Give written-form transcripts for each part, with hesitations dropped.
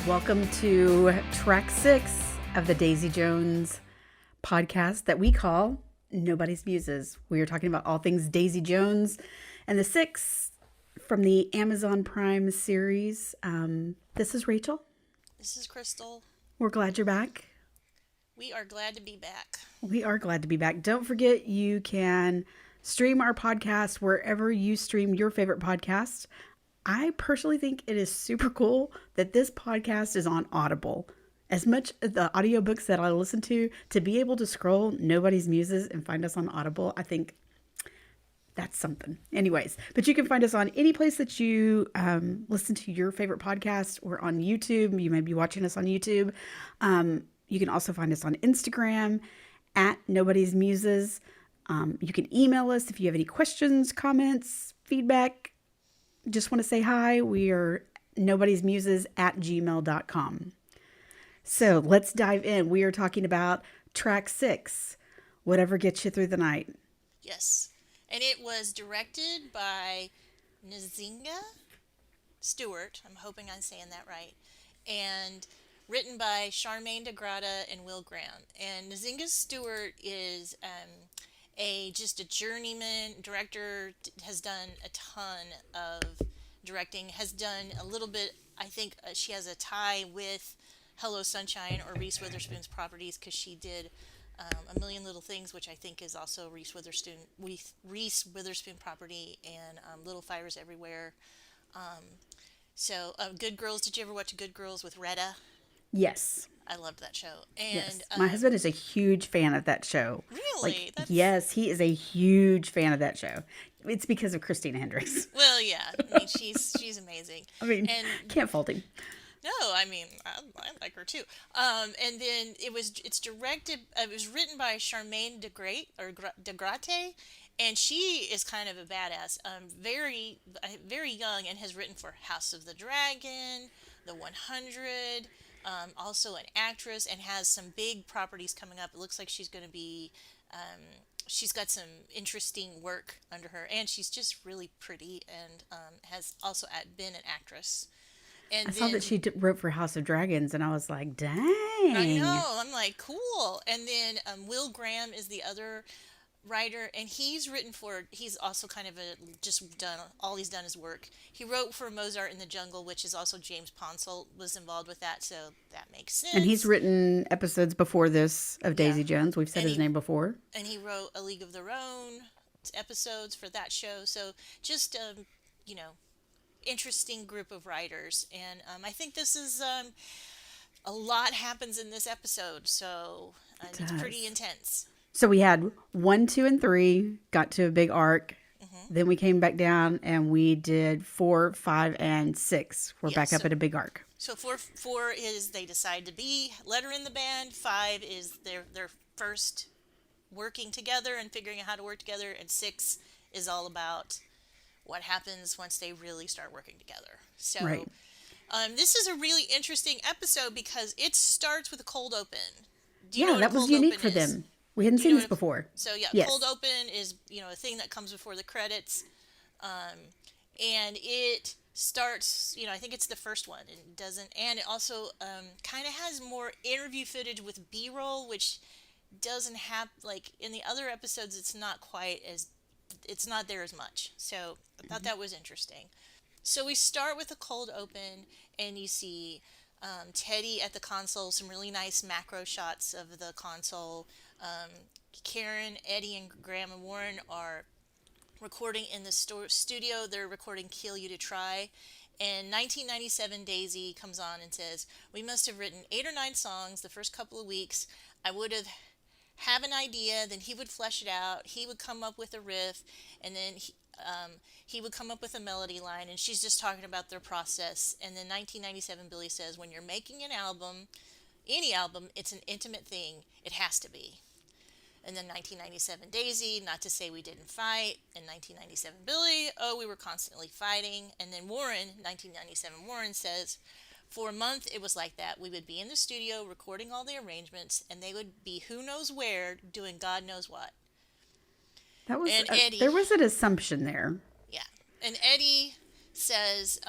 Welcome to track 6 of the Daisy Jones podcast that we call Nobody's Muses. We are talking about all things Daisy Jones and the 6 from the Amazon Prime series. This is Rachel. This is Crystal. We're glad you're back. We are glad to be back. We are glad to be back. Don't forget you can stream our podcast wherever you stream your favorite podcast. I personally think it is super cool that this podcast is on Audible. As much as the audiobooks that I listen to be able to scroll Nobody's Muses and find us on Audible, I think that's something. Anyways, but you can find us on any place that you listen to your favorite podcast, or on YouTube. You may be watching us on YouTube. You can also find us on Instagram at Nobody's Muses. You can email us if you have any questions, comments, feedback. Just want to say hi. We are nobodysmuses@gmail.com. So let's dive in. We are talking about track 6, Whatever Gets You Through the Night. Yes. And it was directed by Nzinga Stewart. I'm hoping I'm saying that right. And written by Charmaine DeGrata and Will Graham. And Nzinga Stewart is just a journeyman director, has done a ton of directing, has done a little bit, I think she has a tie with Hello Sunshine or Reese Witherspoon's properties, because she did A Million Little Things, which I think is also Reese Witherspoon property, and Little Fires Everywhere. Good Girls, did you ever watch Good Girls with Retta? Yes. I loved that show. And yes. My husband is a huge fan of that show. Really? Yes, he is a huge fan of that show. It's because of Christina Hendricks. Well, yeah. I mean, she's amazing. I mean, can't fault him. No, I mean, I like her too. And then it was written by Charmaine DeGrate, and she is kind of a badass. Very, very young, and has written for House of the Dragon, The 100. Also an actress, and has some big properties coming up. It looks like she's going to be, she's got some interesting work under her, and she's just really pretty, and has also been an actress. And I saw that she wrote for House of Dragons, and I was like, dang. I know. I'm like, cool. And then Will Graham is the other writer, and he's also kind of all he's done is work. He wrote for Mozart in the Jungle, which is also James Ponsell was involved with that, so that makes sense. And he's written episodes before this of Daisy Jones. We've said his name before. And he wrote A League of Their Own episodes for that show. So just interesting group of writers, and I think this is a lot happens in this episode, so it's pretty intense. So we had 1, 2, and 3 got to a big arc. Mm-hmm. Then we came back down and we did 4, 5, and 6. We're back up at a big arc. So 4 is they decide to let her in the band. 5 is their first working together and figuring out how to work together, and 6 is all about what happens once they really start working together. So right. This is a really interesting episode because it starts with a cold open. That was unique for them. We hadn't seen this before. So yes. Cold open is a thing that comes before the credits, and it starts. I think it's the first one. It also kind of has more interview footage with B-roll, which doesn't have, like in the other episodes. It's not there as much. So I thought that was interesting. So we start with a cold open, and you see Teddy at the console, some really nice macro shots of the console. Karen, Eddie, and Graham and Warren are recording in the studio. They're recording Kill You to Try. And 1997 Daisy comes on and says, "We must have written 8 or 9 songs the first couple of weeks. I would have an idea, then he would flesh it out. He would come up with a riff, and then he would come up with a melody line," and she's just talking about their process. And then 1997 Billy says, "When you're making an album, any album, it's an intimate thing. It has to be." And then 1997 Daisy, "Not to say we didn't fight." And 1997 Billy, "Oh, we were constantly fighting." And then Warren, 1997 Warren says, "For a month, it was like that. We would be in the studio recording all the arrangements, and they would be who knows where doing God knows what." That was Eddie, there was an assumption there. Yeah. And Eddie says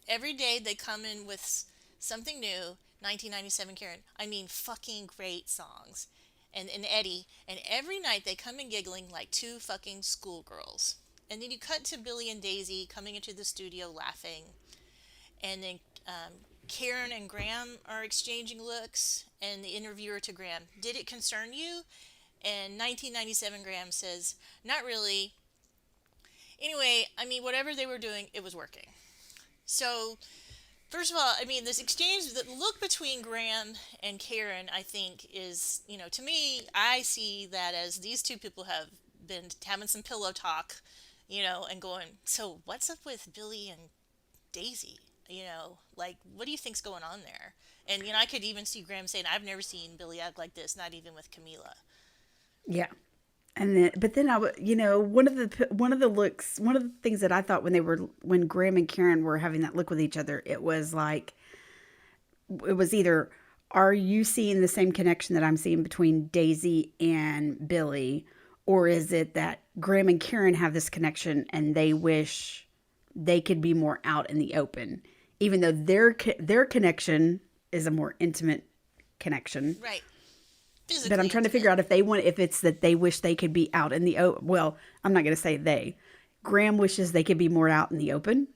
every day they come in with Something New, 1997 Karen. I mean, fucking great songs. And Eddie, and every night they come in giggling like two fucking schoolgirls. And then you cut to Billy and Daisy coming into the studio laughing. And then Karen and Graham are exchanging looks. And the interviewer to Graham, did it concern you? And 1997 Graham says, not really. Anyway, I mean, whatever they were doing, it was working. So first of all, I mean, this exchange, the look between Graham and Karen, I think is, to me, I see that as these two people have been having some pillow talk, and going, so what's up with Billy and Daisy? Like, what do you think's going on there? And, I could even see Graham saying, I've never seen Billy act like this, not even with Camila. Yeah. And then, but then I would, one of the things that I thought when Graham and Karen were having that look with each other, it was like, it was either, are you seeing the same connection that I'm seeing between Daisy and Billy? Or is it that Graham and Karen have this connection and they wish they could be more out in the open, even though their connection is a more intimate connection. Right. But Physically I'm trying to intimate. figure out if it's that they wish they could be out in the open. Well, I'm not going to say they. Graham wishes they could be more out in the open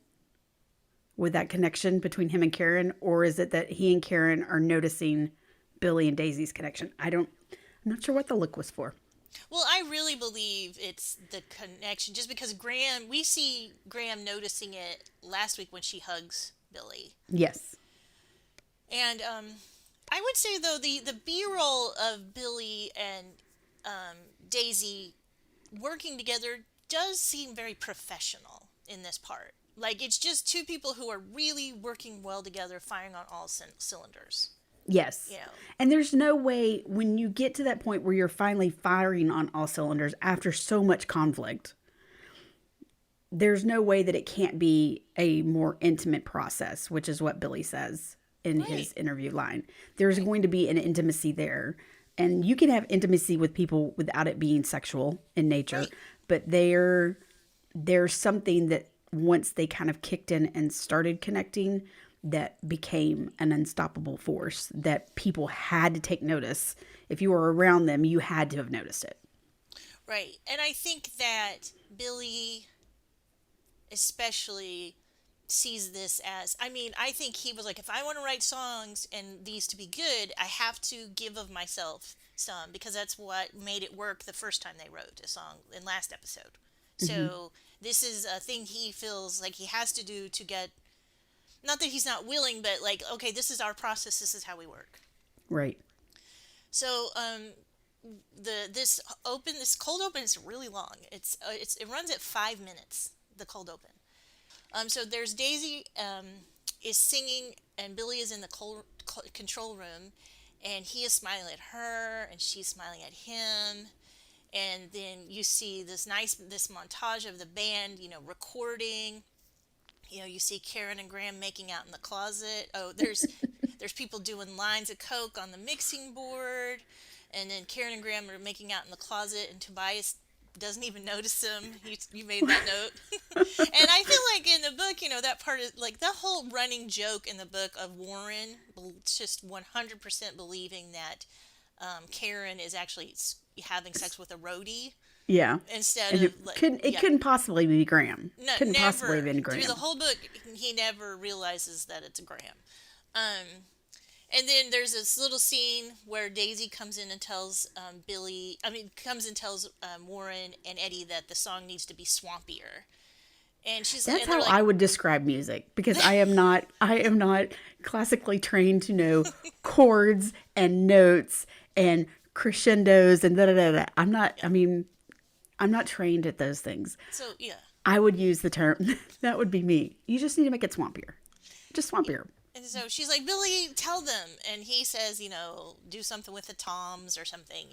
with that connection between him and Karen, or is it that he and Karen are noticing Billy and Daisy's connection? I'm not sure what the look was for. Well, I really believe it's the connection, just because we see Graham noticing it last week when she hugs Billy. Yes. And I would say, though, the B-roll of Billy and Daisy working together does seem very professional in this part. Like, it's just two people who are really working well together, firing on all cylinders. Yes. You know, And there's no way when you get to that point where you're finally firing on all cylinders after so much conflict, there's no way that it can't be a more intimate process, which is what Billy says in his interview line. There's going to be an intimacy there. And you can have intimacy with people without it being sexual in nature, right. but there's something that once they kind of kicked in and started connecting, that became an unstoppable force that people had to take notice. If you were around them, you had to have noticed it. Right. And I think that Billy especially sees this as, I mean, I think he was like, if I want to write songs and these to be good, I have to give of myself some, because that's what made it work the first time they wrote a song in last episode. So this is a thing he feels like he has to do to get, not that he's not willing, but like, okay, this is our process, this is how we work. Right. So this cold open is really long. It runs at 5 minutes, the cold open. So there's Daisy is singing, and Billy is in the control room, and he is smiling at her, and she's smiling at him. And then you see this montage of the band, recording. You see Karen and Graham making out in the closet. Oh, there's people doing lines of coke on the mixing board, and then Karen and Graham are making out in the closet, and Tobias doesn't even notice them. You made that note. And I feel like in the book, that part is like the whole running joke in the book of Warren just 100% believing that Karen is actually having sex with a roadie. Yeah. Instead And of like, it couldn't possibly be Graham. no, Couldn't never. possibly have been Graham. Through the whole book, he never realizes that it's Graham. And then there's this little scene where Daisy comes in and tells Warren and Eddie that the song needs to be swampier. And That's and how like, I would describe music, because I am not classically trained to know chords and notes and crescendos and da da da da. I'm not trained at those things. so yeah. I would use the term that would be me. You just need to make it swampier. Just swampier. And so she's like, Billy, tell them. And he says, do something with the toms or something.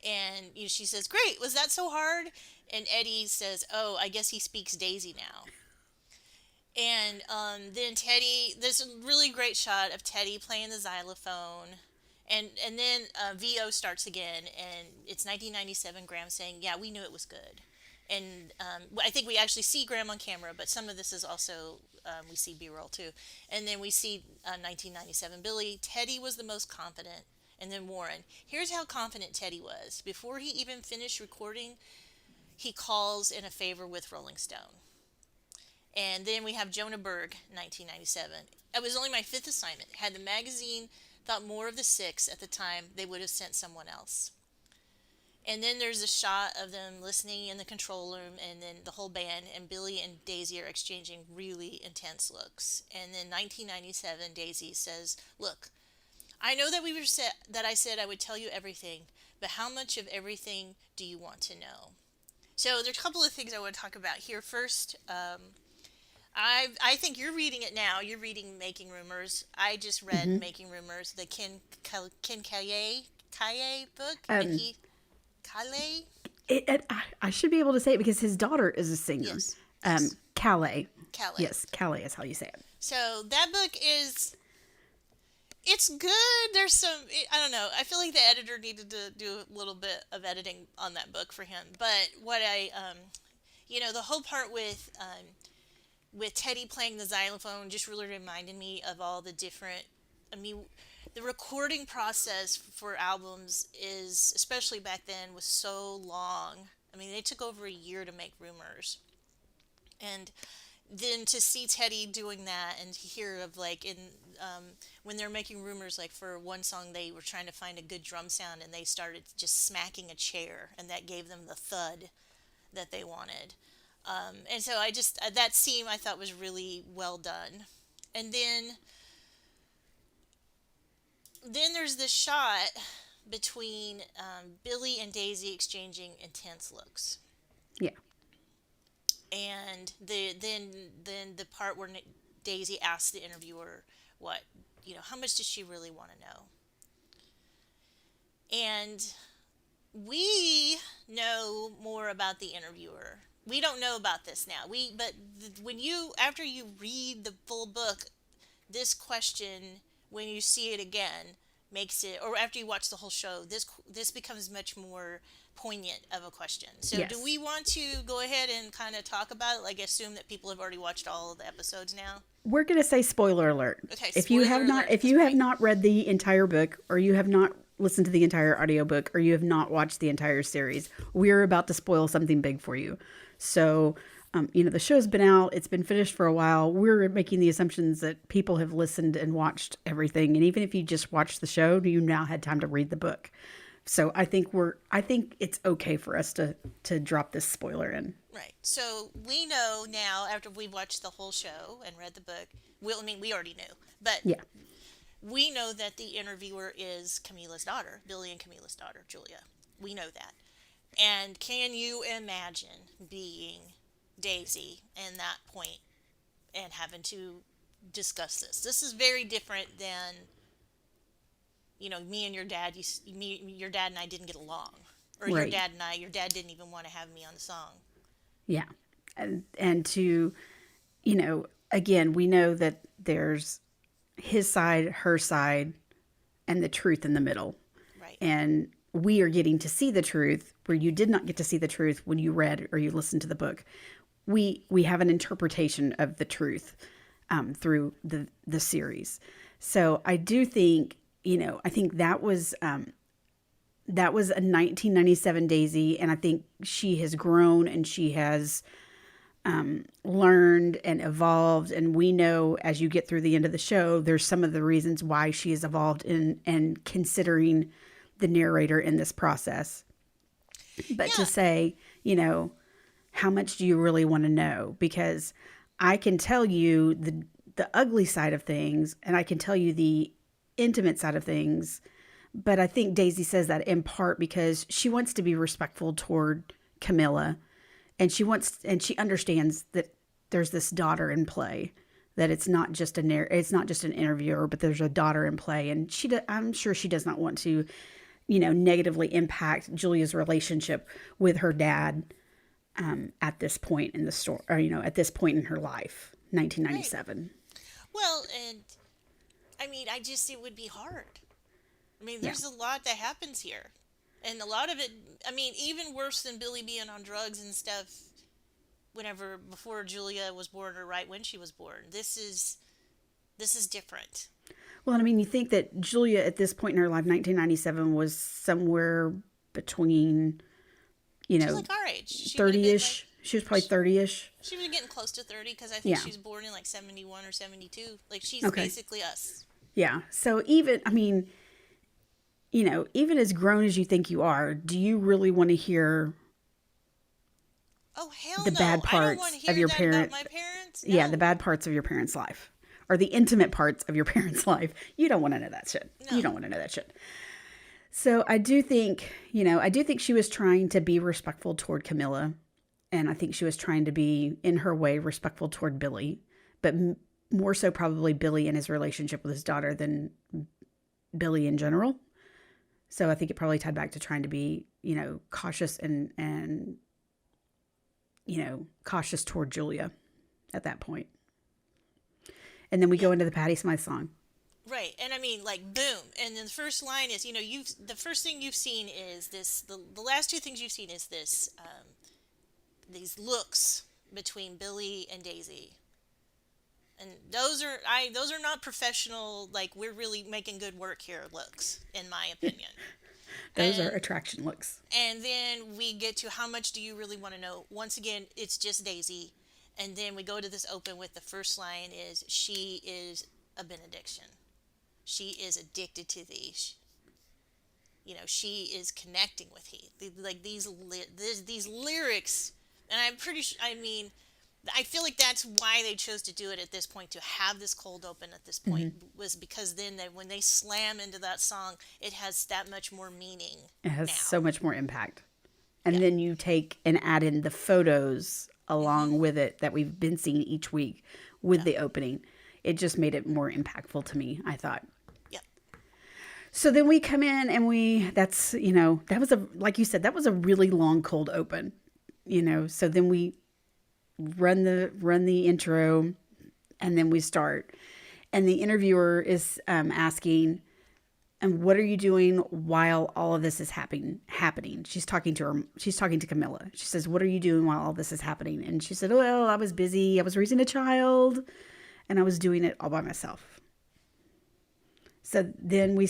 And she says, great, was that so hard? And Eddie says, oh, I guess he speaks Daisy now. And then Teddy, there's a really great shot of Teddy playing the xylophone. And then VO starts again, and it's 1997, Graham saying, yeah, we knew it was good. And I think we actually see Graham on camera, but some of this is also We see B-roll too. And then we see 1997 Billy. Teddy was the most confident. And then Warren. Here's how confident Teddy was. Before he even finished recording, he calls in a favor with Rolling Stone. And then we have Jonah Berg, 1997. It was only my fifth assignment. Had the magazine thought more of the six at the time, they would have sent someone else. And then there's a shot of them listening in the control room, and then the whole band, and Billy and Daisy are exchanging really intense looks. And then 1997, Daisy says, "Look, I know that I said I would tell you everything, but how much of everything do you want to know?" So there's a couple of things I want to talk about here. First, I think you're reading it now. You're reading Making Rumors. I just read Mm-hmm. Making Rumors, the Ken Kaye book, and Um, he Kaye. I should be able to say it because his daughter is a singer. Yes, yes, Calais. Calais. Yes, Calais is how you say it. So that book is, it's good. There's some, I don't know. I feel like the editor needed to do a little bit of editing on that book for him. But what the whole part with Teddy playing the xylophone just really reminded me of all the different. I mean, the recording process for albums is, especially back then, was so long. I mean, they took over a year to make Rumors, and then to see Teddy doing that and hear of like in when they're making Rumors, like for one song they were trying to find a good drum sound and they started just smacking a chair and that gave them the thud that they wanted. And so I just that scene I thought was really well done. And then there's this shot between Billy and Daisy exchanging intense looks, Yeah. and then the part where Daisy asks the interviewer what how much does she really want to know, and we know more about the interviewer. We don't know about this now. When you after you read the full book, this question, when you see it again, makes it, or after you watch the whole show, this becomes much more poignant of a question. So do Yes. we want to go ahead and kind of talk about it, like assume that people have already watched all of the episodes now? We're going to say spoiler alert. Okay, If you have spoiler not alert at if this you have point. not read the entire book or you have not listened to the entire audiobook or you have not watched the entire series, we're about to spoil something big for you. So, the show's been out, it's been finished for a while. We're making the assumptions that people have listened and watched everything. And even if you just watched the show, you now had time to read the book. So I think it's okay for us to drop this spoiler in. Right. So we know now, after we've watched the whole show and read the book, we already knew, but Yeah. we know that the interviewer is Camila's daughter, Billy and Camila's daughter, Julia. We know that. And can you imagine being Daisy in that point and having to discuss this? This is very different than, me and your dad. Your dad and I didn't get along, or Right. your dad didn't even want to have me on the song. Yeah. And to, again, we know that there's his side, her side, and the truth in the middle. Right. And we are getting to see the truth where you did not get to see the truth when you read or you listened to the book. We have an interpretation of the truth through the series. So I do think, I think that was a 1997 Daisy, and I think she has grown and she has learned and evolved. And we know as you get through the end of the show, there's some of the reasons why she has evolved and considering the narrator in this process. But to Yeah. say, how much do you really want to know? Because I can tell you the ugly side of things, and I can tell you the intimate side of things. But I think Daisy says that in part because she wants to be respectful toward Camilla, and she understands that there's this daughter in play, that it's not just an interviewer, but there's a daughter in play, and I'm sure she does not want to, negatively impact Julia's relationship with her dad at this point in the story, or at this point in her life, Right. 1997. Well, and I mean, it would be hard. I mean, Yeah, there's a lot that happens here. And a lot of it, I mean, even worse than Billy being on drugs and stuff, whenever before Julia was born or right when she was born. This is different. Well, and I mean, you think that Julia at this point in her life, 1997, was somewhere between, you She's know, like our age. She would have 30 been like ish. She was probably 30 ish. she was getting close to 30 because I think Yeah. she's born in like 71 or 72. Like she's Okay. basically us. Yeah. So even, I mean, even as grown as you think you are, do you really want to hear Oh hell the no! bad I don't want parts to of hear your that about parent? my parents. Yeah, the No, bad parts of your parents' life or the intimate parts of your parents' life. You don't want to know that shit. You don't no. want to know that shit. So I do think she was trying to be respectful toward Camilla. And I think she was trying to be, in her way, respectful toward Billy, but more so probably Billy and his relationship with his daughter than Billy in general. So I think it probably tied back to trying to be, cautious and cautious toward Julia at that point. And then we Yeah, go into the Patty Smythe song. right. And I mean, like, boom. And then the first line is, the first thing you've seen is this. The last two things you've seen is this. These looks between Billy and Daisy, and those are not professional. Like we're really making good work here. Looks, in my opinion. Those are And attraction looks. and then we get to how much do you really want to know? Once again, it's just Daisy, and then we go to this open with the first line is she is a benediction. She is addicted to thee. She is connecting with he. Like these lyrics, and I'm pretty sure. I mean, I feel like that's why they chose to do it at this point, to have this cold open at this point, was because then when they slam into that song, it has that much more meaning It has so now. much more impact. And Yeah. then you take and add in the photos Mm-hmm. along with it that we've been seeing each week with Yeah. the opening. It just made it more impactful to me, I thought. Yeah. So then we come in and that was like you said, that was a really long cold open, so then we run the intro and then we start. And the interviewer is asking, and what are you doing while all of this is happening? She's talking to Camilla. She says, what are you doing while all this is happening? And she said, well, I was busy. I was raising a child and I was doing it all by myself. So then we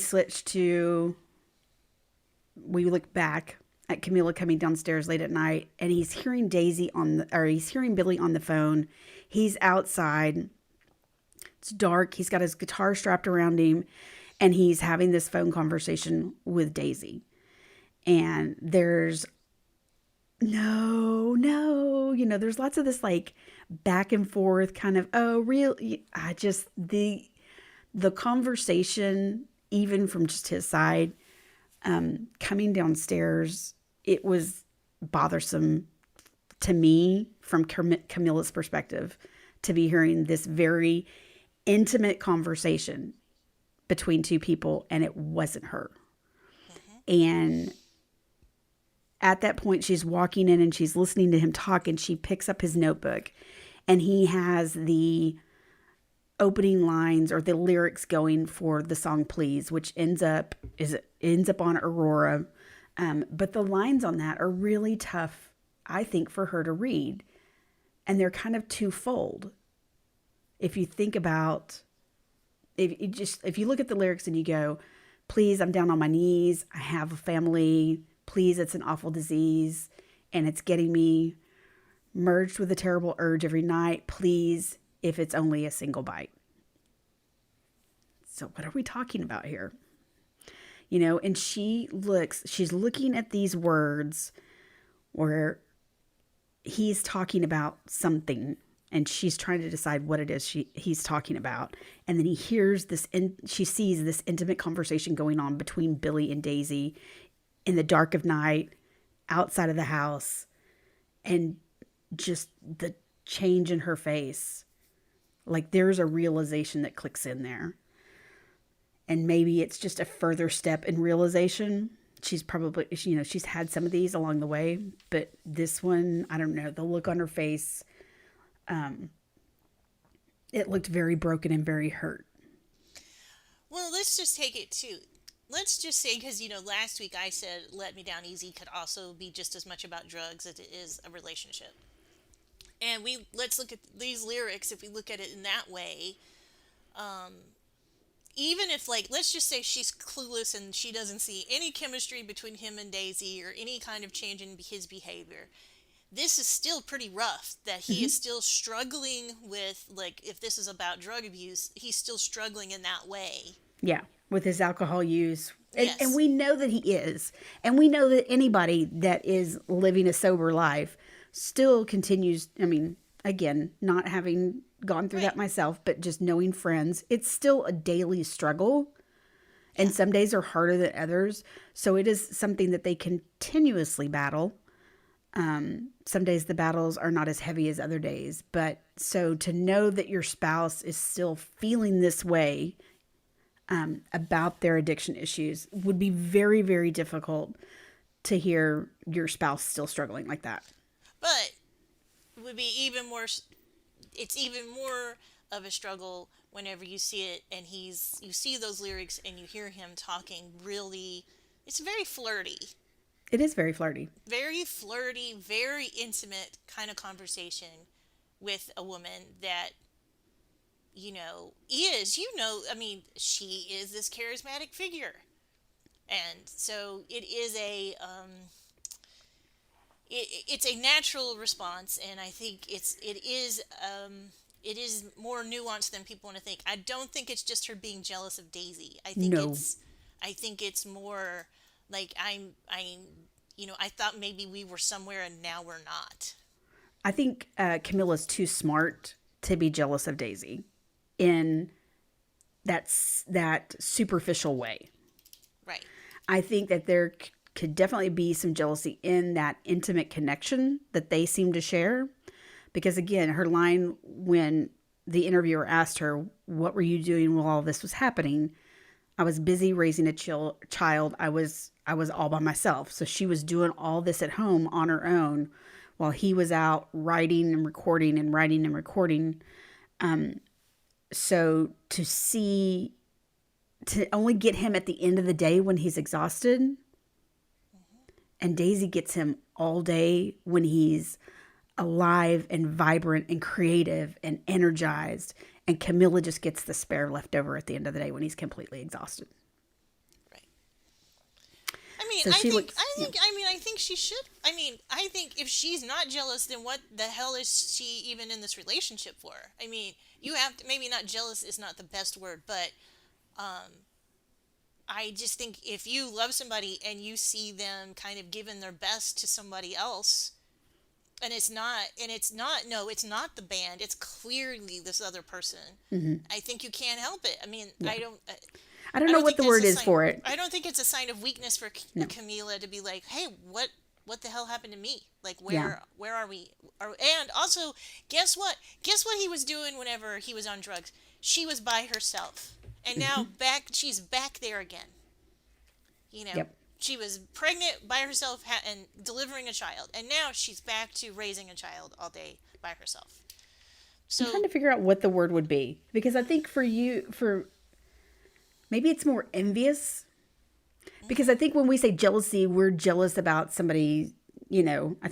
look back at Camilla coming downstairs late at night, and he's hearing he's hearing Billy on the phone. He's outside. It's dark. He's got his guitar strapped around him, and he's having this phone conversation with Daisy. And there's no, there's lots of this like back and forth kind of, oh, real. I just, the conversation, even from just his side, coming downstairs, it was bothersome to me from Camilla's perspective to be hearing this very intimate conversation between two people and it wasn't her. Mm-hmm. And at that point, she's walking in and she's listening to him talk, and she picks up his notebook and he has the opening lines or the lyrics going for the song Please, which ends up on Aurora. But the lines on that are really tough, I think, for her to read. And they're kind of twofold. If you think about, if you look at the lyrics and you go, please, I'm down on my knees. I have a family. Please, it's an awful disease. And it's getting me merged with a terrible urge every night. Please, if it's only a single bite. So what are we talking about here? And she's looking at these words where he's talking about something and she's trying to decide what it is he's talking about. And then she sees this intimate conversation going on between Billy and Daisy in the dark of night outside of the house, and just the change in her face. Like there's a realization that clicks in there. And maybe it's just a further step in realization. She's probably, she's had some of these along the way, but this one, I don't know, the look on her face, it looked very broken and very hurt. Well, let's just take it to. Let's just say, because last week I said "Let Me Down Easy" could also be just as much about drugs as it is a relationship. And let's look at these lyrics. If we look at it in that way, even if, like, let's just say she's clueless and she doesn't see any chemistry between him and Daisy or any kind of change in his behavior, this is still pretty rough, that he is Hmm. still struggling with, like, if this is about drug abuse, he's still struggling in that way. Yeah, with his alcohol use. And Yes. we know that he is. And we know that anybody that is living a sober life still continues. I mean, again, not having gone through Right. that myself, but just knowing friends, it's still a daily struggle. Yeah. And some days are harder than others. So it is something that they continuously battle. Some days the battles are not as heavy as other days. But so to know that your spouse is still feeling this way about their addiction issues would be very, very difficult to hear your spouse still struggling like that. But it would be even more, it's even more of a struggle whenever you see it and you see those lyrics and you hear him talking really, it's It is very flirty. very flirty, very intimate kind of conversation with a woman that, I mean, she is this charismatic figure. And so it's a natural response, and I think it is more nuanced than people want to think. I don't think it's just her being jealous of Daisy. No, I think it's more like I thought maybe we were somewhere and now we're not. I think Camilla's too smart to be jealous of Daisy in that superficial way. Right. I think that there could definitely be some jealousy in that intimate connection that they seem to share. Because again, her line when the interviewer asked her, "What were you doing while all this was happening?" I was busy raising a child. I was all by myself. So she was doing all this at home on her own while he was out writing and recording and writing and recording. So to only get him at the end of the day when he's exhausted, and Daisy gets him all day when he's alive and vibrant and creative and energized, and Camilla just gets the spare left over at the end of the day when he's completely exhausted. Right. I mean, So she looks, yeah, I think she should. I mean, I think if she's not jealous, then what the hell is she even in this relationship for? I mean, you have to, maybe not jealous is not the best word, but I just think if you love somebody and you see them kind of giving their best to somebody else, no, it's not the band, it's clearly this other person. I think you can't help it. I mean, yeah. I I don't know don't what think the that's word a is sign. for it. I don't think it's a sign of weakness for No. Camila to be like, "Hey, what the hell happened to me? Like, Yeah. where are we?" And also, guess what? Guess what he was doing whenever he was on drugs? She was by herself, and now she's back there again. You know, Yep. she was pregnant by herself and delivering a child, and now she's back to raising a child all day by herself. I'm trying So, to figure out what the word would be because I think for maybe it's more envious. Because I think when we say jealousy, we're jealous about somebody, I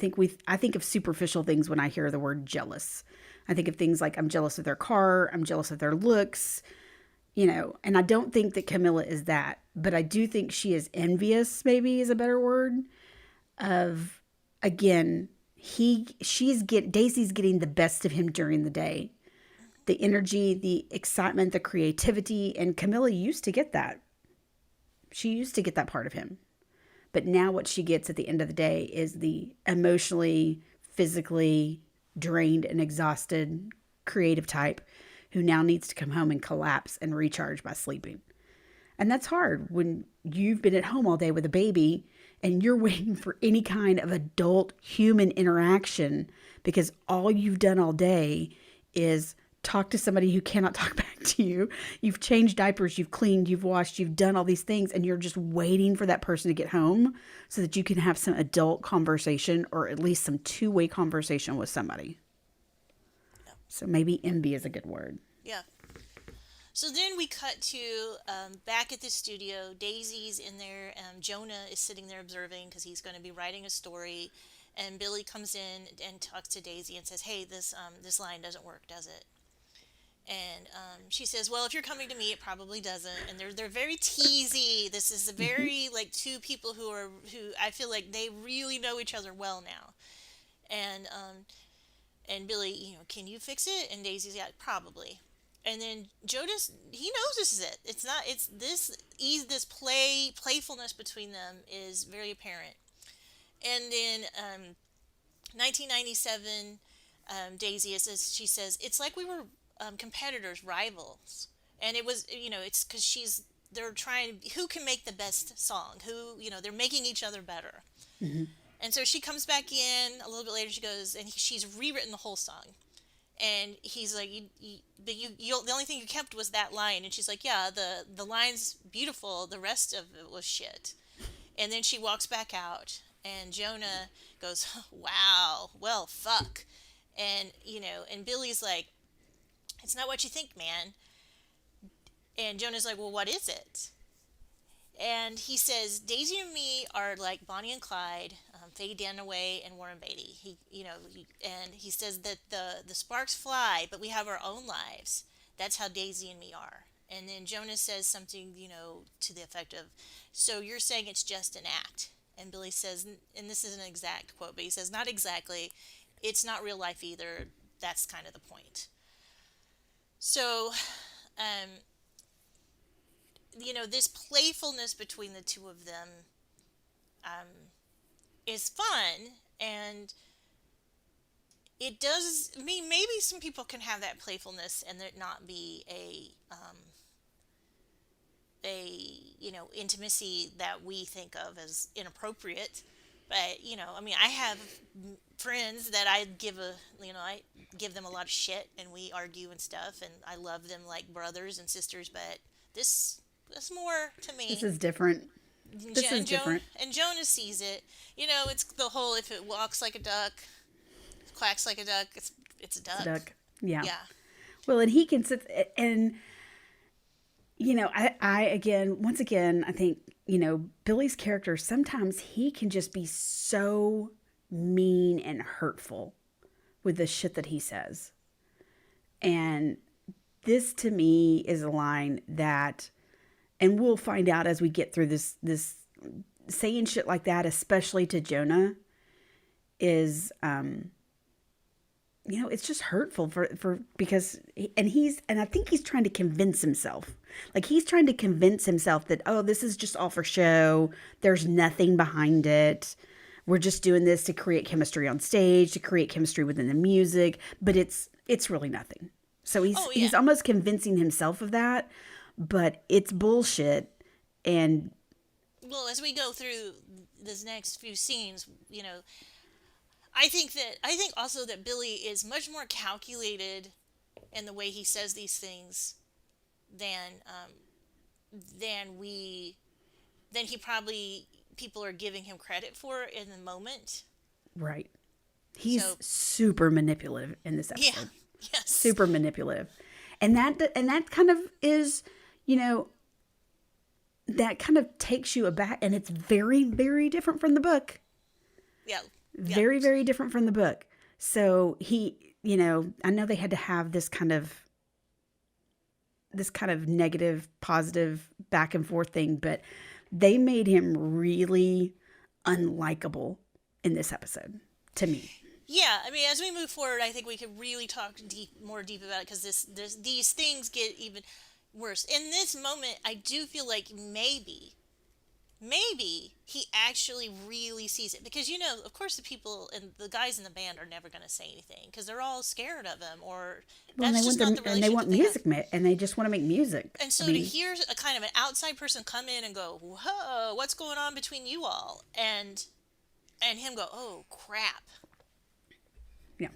think of superficial things when I hear the word jealous. I think of things like I'm jealous of their car, I'm jealous of their looks, and I don't think that Camilla is that, but I do think she is envious, maybe is a better word, of again, Daisy's getting the best of him during the day. The energy, the excitement, the creativity, and Camilla used to get that. She used to get that part of him. But now what she gets at the end of the day is the emotionally, physically drained and exhausted creative type who now needs to come home and collapse and recharge by sleeping. And that's hard when you've been at home all day with a baby and you're waiting for any kind of adult human interaction because all you've done all day is talk to somebody who cannot talk back to you. You've changed diapers, you've cleaned, you've washed, you've done all these things, and you're just waiting for that person to get home so that you can have some adult conversation or at least some two-way conversation with somebody. yeah. So maybe envy is a good word. Yeah. So then we cut to back at the studio. Daisy's in there. Jonah is sitting there observing because he's going to be writing a story. and Billy comes in and talks to Daisy and says, "Hey, this line doesn't work, does it?" And she says, "Well, if you're coming to me, it probably doesn't." And they're very teasy. This is a very like two people who I feel like they really know each other well now. And Billy, can you fix it? And Daisy's, yeah, probably. And then Jonas, he knows this is it. It's not. It's this ease. This playfulness between them is very apparent. And then 1997, Daisy says, she says, "It's like we were competitors, rivals." And it was, it's because they're trying, who can make the best song, who, they're making each other better. Mm-hmm. And so she comes back in a little bit later. She goes, and she's rewritten the whole song. And he's like, the only thing you kept was that line. And she's like, "Yeah, the line's beautiful. The rest of it was shit." And then she walks back out, and Jonah goes, "Wow, well, fuck." And, and Billy's like, "It's not what you think, man." And Jonah's like, "Well, what is it?" And he says, "Daisy and me are like Bonnie and Clyde, Faye Dunaway and Warren Beatty." And he says that the sparks fly, but we have our own lives. That's how Daisy and me are. And then Jonah says something, to the effect of, "So you're saying it's just an act?" And Billy says, and this isn't an exact quote, but he says, "Not exactly. It's not real life either. That's kind of the point." So, um, this playfulness between the two of them um, is fun, and it does. I mean, maybe some people can have that playfulness and it not be intimacy that we think of as inappropriate. But I mean, I have friends that I give them a lot of shit, and we argue and stuff, and I love them like brothers and sisters. But that's more to This me. is different. This is different. And Jonas sees it. It's the whole, if it walks like a duck, quacks like a duck, it's a duck. It's a duck. Yeah. Yeah. Well, and he can sit and I again, once again, I think, Billy's character, sometimes he can just be so mean and hurtful with the shit that he says. And this to me is a line that, and we'll find out as we get through this saying shit like that, especially to Jonah, is it's just hurtful because I think he's trying to convince himself. Like, he's trying to convince himself that, oh, this is just all for show. There's nothing behind it. We're just doing this to create chemistry on stage, to create chemistry within the music, but it's really nothing. So he's almost convincing himself of that, but it's bullshit. And well, as we go through this next few scenes, I think also that Billy is much more calculated in the way he says these things than he probably people are giving him credit for in the moment. Right. He's super manipulative in this episode. Yeah. Yes. Super manipulative. And that kind of is, that kind of takes you aback, and it's very, very different from the book. Yeah. Very, very different from the book. So he, I know they had to have this kind of negative, positive back and forth thing, but they made him really unlikable in this episode to me. Yeah, I mean, as we move forward, I think we could really talk more deep about it, because these things get even worse. In this moment, I do feel like maybe he actually really sees it, because of course the people and the guys in the band are never going to say anything because they're all scared of him, or that's just not the relationship. And they want music, and they just want to make music. And so to hear a kind of an outside person come in and go, "Whoa, what's going on between you all?" and him go, "Oh crap." Yeah.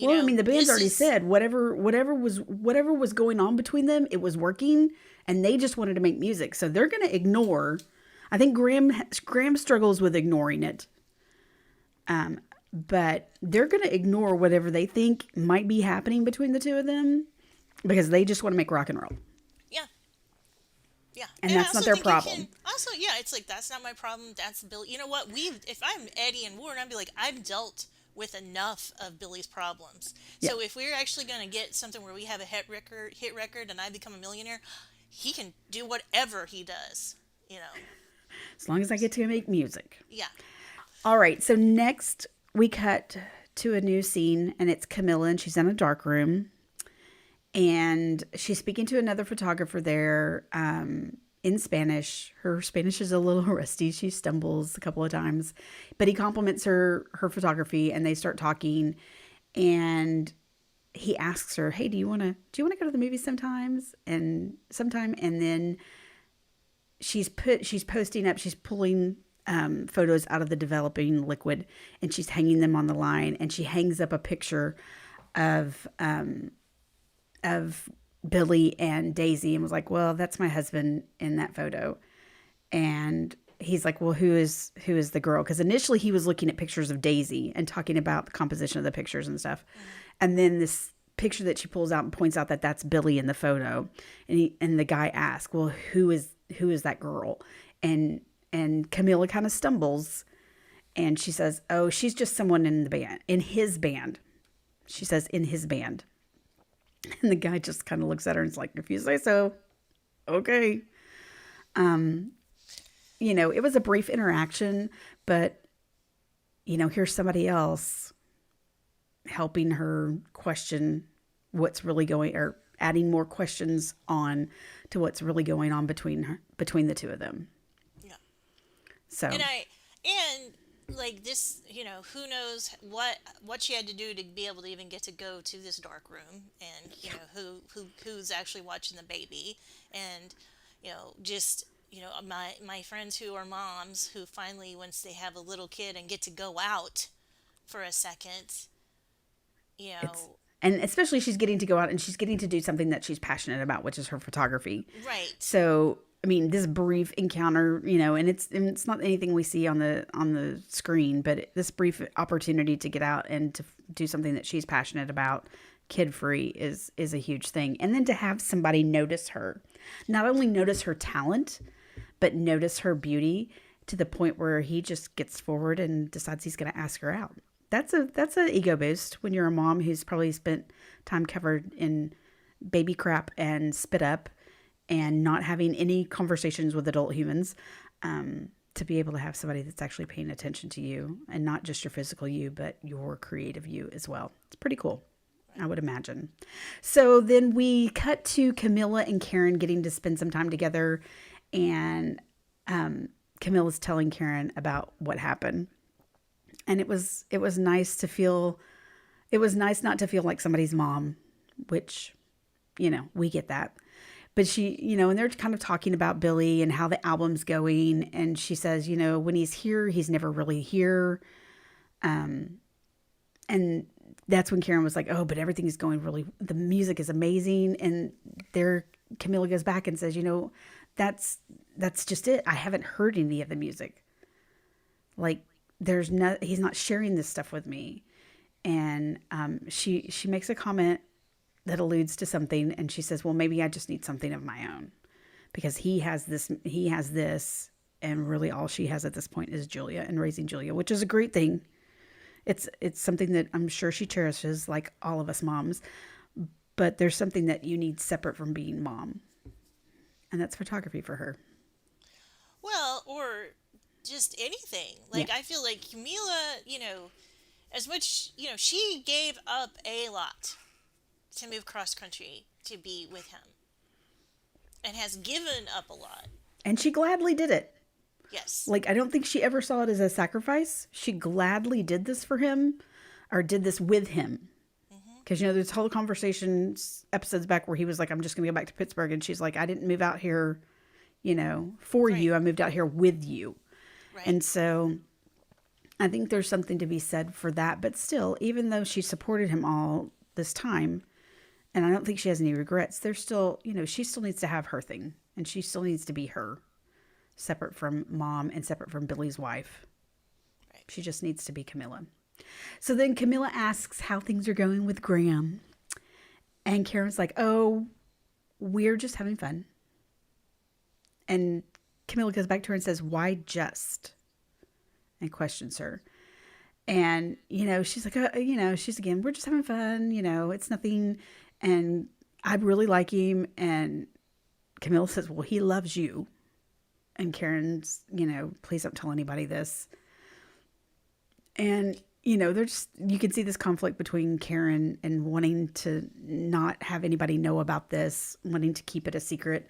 Well, I mean, the band's already said whatever was going on between them, it was working, and they just wanted to make music, so they're going to ignore. I think Graham struggles with ignoring it. But they're going to ignore whatever they think might be happening between the two of them because they just want to make rock and roll. Yeah. Yeah. And that's not their problem. I also also, yeah, it's like that's not my problem. That's Billy. You know what? If I'm Eddie and Warren, I'd be like, I've dealt with enough of Billy's problems. Yeah. So if we're actually going to get something where we have a hit record, and I become a millionaire, he can do whatever he does. You know. As long as I get to make music. Yeah. All right. So next we cut to a new scene, and it's Camilla, and she's in a dark room, and she's speaking to another photographer there in Spanish. Her Spanish is a little rusty. She stumbles a couple of times, but he compliments her photography, and they start talking. And he asks her, "Hey, do you want to go to the movies sometimes?" And sometime, and then she's posting up. She's pulling photos out of the developing liquid, and she's hanging them on the line. And she hangs up a picture of Billy and Daisy, and was like, "Well, that's my husband in that photo." And he's like, "Well, who is the girl?" Because initially he was looking at pictures of Daisy and talking about the composition of the pictures and stuff, and then this picture that she pulls out and points out that that's Billy in the photo, and the guy asks, "Well, who is that girl?" And Camilla kind of stumbles, and she says, "Oh, she's just someone in his band." She says, "In his band." And the guy just kind of looks at her and is like, "If you say so, okay." It was a brief interaction, but, here's somebody else helping her question what's really going, or adding more questions on to what's really going on between the two of them. Yeah. So. And like this, who knows what she had to do to be able to even get to go to this dark room, and who's actually watching the baby, and just my friends who are moms who finally, once they have a little kid and get to go out for a second, And especially she's getting to go out and she's getting to do something that she's passionate about, which is her photography. Right. So, I mean, this brief encounter, and it's not anything we see on the screen, but this brief opportunity to get out and to do something that she's passionate about, kid-free, is a huge thing. And then to have somebody notice her, not only notice her talent, but notice her beauty to the point where he just gets forward and decides he's going to ask her out. That's an ego boost when you're a mom who's probably spent time covered in baby crap and spit up and not having any conversations with adult humans, to be able to have somebody that's actually paying attention to you, and not just your physical you, but your creative you as well. It's pretty cool, I would imagine. So then we cut to Camilla and Karen getting to spend some time together, and Camilla's telling Karen about what happened. And it was nice to feel, it was nice not to feel like somebody's mom, which, we get that. But she, and they're kind of talking about Billy and how the album's going. And she says, when he's here, he's never really here. And that's when Karen was like, "Oh, but everything is going the music is amazing." And Camilla goes back and says, that's just it. I haven't heard any of the music. Like, he's not sharing this stuff with me. And she makes a comment that alludes to something, and she says, "Well, maybe I just need something of my own, because he has this, and really all she has at this point is Julia and raising Julia," which is a great thing. It's something that I'm sure she cherishes, like all of us moms, but there's something that you need separate from being mom, and that's photography for her. Well, or just anything. Like, Yeah. I feel like Camila, as much, she gave up a lot to move cross country to be with him, and has given up a lot. And she gladly did it. Yes. Like, I don't think she ever saw it as a sacrifice. She gladly did this for him, or did this with him. Because, there's whole conversations, episodes back, where he was like, "I'm just going to go back to Pittsburgh." And she's like, "I didn't move out here, for Right. you. I moved out here with you." Right. And so I think there's something to be said for that. But still, even though she supported him all this time, and I don't think she has any regrets, there's still, she still needs to have her thing. And she still needs to be her, separate from mom and separate from Billy's wife. Right. She just needs to be Camilla. So then Camilla asks how things are going with Graham. And Karen's like, "Oh, we're just having fun." And Camilla goes back to her and says, "Why just?" and questions her. And, she's like, she's again, "We're just having fun. It's nothing. And I really like him." And Camilla says, "Well, he loves you." And Karen's, "Please don't tell anybody this." And, you can see this conflict between Karen and wanting to not have anybody know about this, wanting to keep it a secret.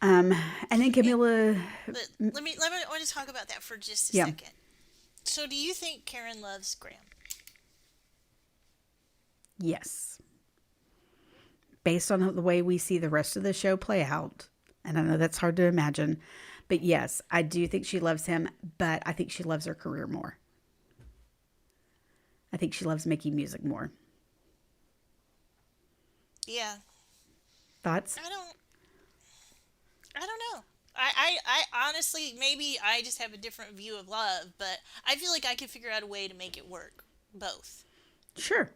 And then Camilla, I want to talk about that for just a yeah, second. So, do you think Karen loves Graham? yes. Based on the way we see the rest of the show play out, and I know that's hard to imagine, but yes, I do think she loves him, but I think she loves her career more. I think she loves making music more. Yeah. Thoughts? I don't know. I honestly, maybe I just have a different view of love, but I feel like I could figure out a way to make it work. Both. Sure.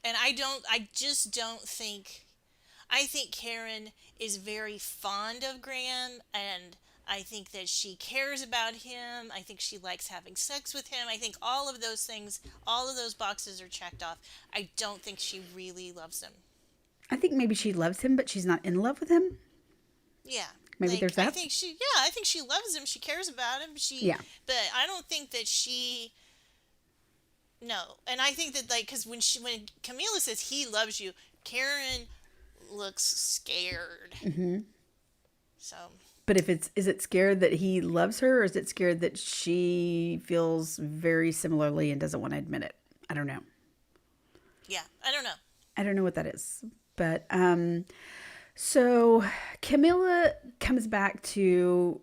And I just don't think, I think Karen is very fond of Graham, and I think that she cares about him. I think she likes having sex with him. I think all of those things, all of those boxes are checked off. I don't think she really loves him. I think maybe she loves him, but she's not in love with him. Yeah. Maybe there's that. I think she loves him. She cares about him. Yeah. But I don't think that no. And I think that, like, because when Camila says he loves you, Karen looks scared. Mm-hmm. So. But is it scared that he loves her, or is it scared that she feels very similarly and doesn't want to admit it? I don't know. Yeah, I don't know. I don't know what that is. But so Camilla comes back to,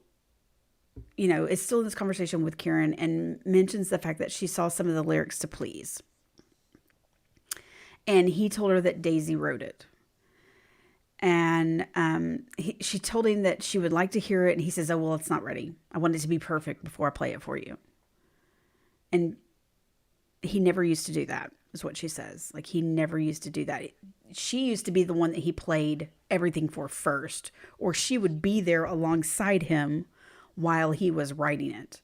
is still in this conversation with Karen and mentions the fact that she saw some of the lyrics to Please. And he told her that Daisy wrote it. And she told him that she would like to hear it. And he says, "Oh, well, it's not ready. I want it to be perfect before I play it for you." And he never used to do that, is what she says. Like, he never used to do that. She used to be the one that he played everything for first, or she would be there alongside him while he was writing it.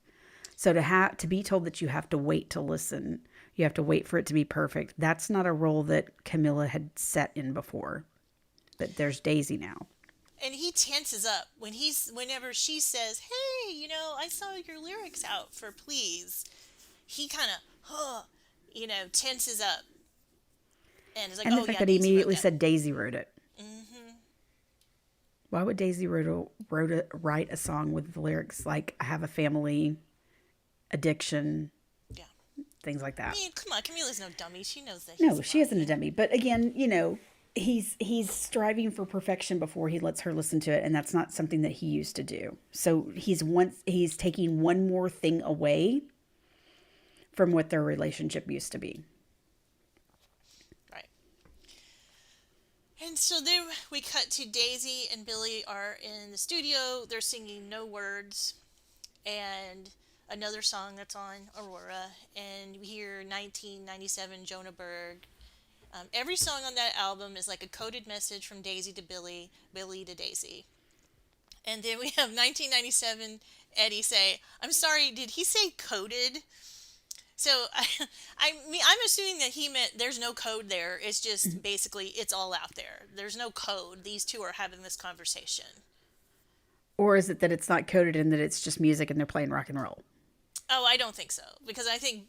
So to be told that you have to wait to listen, you have to wait for it to be perfect, that's not a role that Camilla had set in before. But there's Daisy now. And he tenses up whenever she says, "Hey, I saw your lyrics out for Please." He kind of, tenses up. And it's like, And the fact that he immediately said Daisy wrote it. Mm-hmm. Why would Daisy write a song with the lyrics like, "I have a family, addiction," yeah, things like that? I mean, come on, Camila's no dummy. She knows that. No, she isn't a dummy. But again, he's striving for perfection before he lets her listen to it, and that's not something that he used to do. So he's taking one more thing away from what their relationship used to be. Right. And so then we cut to Daisy and Billy are in the studio. They're singing No Words and another song that's on Aurora. And we hear 1997 Jonah Berg. Every song on that album is like a coded message from Daisy to Billy, Billy to Daisy. And then we have 1997 Eddie say, "I'm sorry, did he say coded?" So I'm assuming that he meant there's no code there. It's just basically it's all out there. There's no code. These two are having this conversation. Or is it that it's not coded and that it's just music and they're playing rock and roll? Oh, I don't think so. Because I think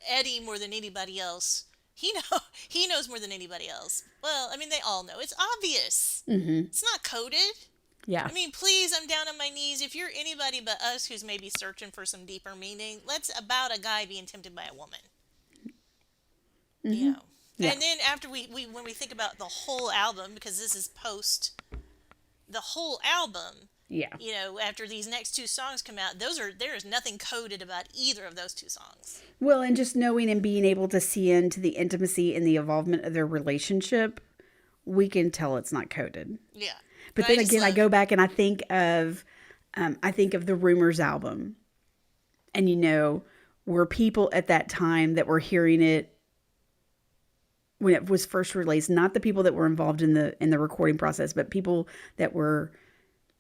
Eddie more than anybody else, he knows more than anybody else. Well, I mean, they all know. It's obvious. Mm-hmm. It's not coded. Yeah. I mean, please, I'm down on my knees. If you're anybody but us who's maybe searching for some deeper meaning, let's about a guy being tempted by a woman. Mm-hmm. Yeah. And then after when we think about the whole album, because this is post the whole album. Yeah. After these next two songs come out, there is nothing coded about either of those two songs. Well, and just knowing and being able to see into the intimacy and the involvement of their relationship, we can tell it's not coded. Yeah. But then again, I go back and I think of the Rumors album, and were people at that time that were hearing it when it was first released, not the people that were involved in the recording process, but people that were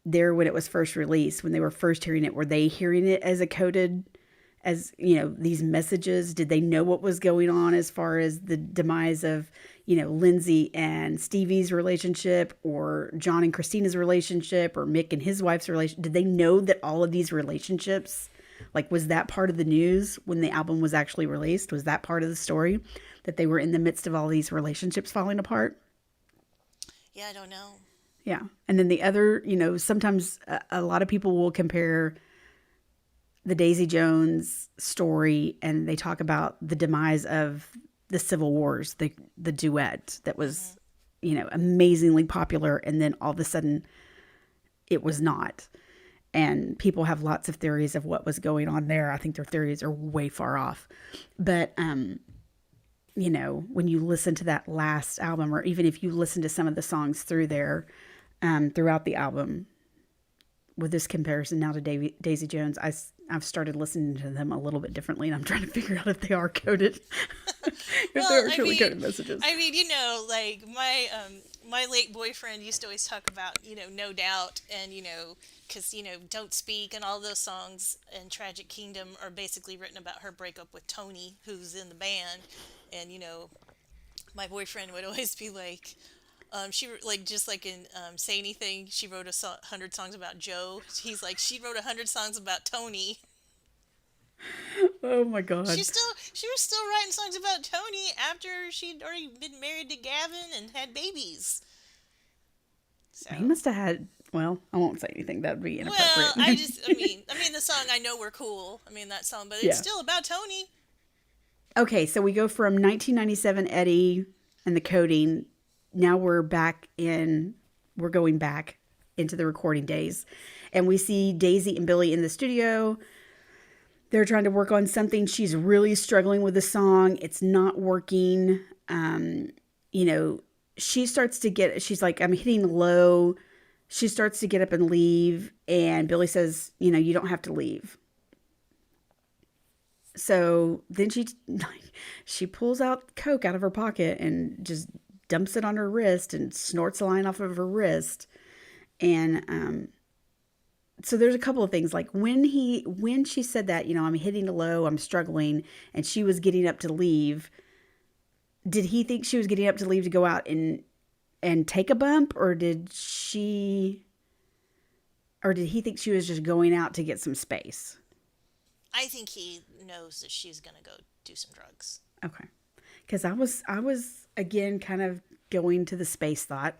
there when it was first released, when they were first hearing it? Were they hearing it as a coded, as these messages? Did they know what was going on as far as the demise of Lindsay and Stevie's relationship, or John and Christina's relationship, or Mick and his wife's relationship? Did they know that all of these relationships, like, was that part of the news when the album was actually released? Was that part of the story, that they were in the midst of all these relationships falling apart? Yeah, I don't know. Yeah. And then the other, sometimes a lot of people will compare the Daisy Jones story, and they talk about the demise of the Civil Wars, the duet that was, amazingly popular, and then all of a sudden it was not. And people have lots of theories of what was going on there. I think their theories are way far off. But when you listen to that last album, or even if you listen to some of the songs through there, throughout the album, with this comparison now to Daisy Jones, I've started listening to them a little bit differently, and I'm trying to figure out if they are coded, if Well, they're truly coded messages. I mean, like my late boyfriend used to always talk about, No Doubt, and because Don't Speak and all those songs and Tragic Kingdom are basically written about her breakup with Tony, who's in the band, and my boyfriend would always be like, she like just like in Say Anything, she wrote 100 songs about Joe. He's like, she wrote 100 songs about Tony. Oh my God. She was still writing songs about Tony after she'd already been married to Gavin and had babies. So He must have had. Well, I won't say anything. That'd be well, inappropriate. I mean the song I Know We're Cool. I mean that song, but Yeah. it's still about Tony. Okay, so we go from 1997 Eddie and the coding. Now we're going back into the recording days, and we see Daisy and Billy in the studio. They're trying to work on something. She's really struggling with the song. It's not working. She's like, I'm hitting low. She starts to get up and leave, and Billy says, you don't have to leave. So then she pulls out Coke out of her pocket and just dumps it on her wrist and snorts a line off of her wrist. And so there's a couple of things, like when she said that, I'm hitting a low, I'm struggling, and she was getting up to leave. Did he think she was getting up to leave to go out and take a bump, or did he think she was just going out to get some space? I think he knows that she's gonna go do some drugs. Okay. Because I was again kind of going to the space thought,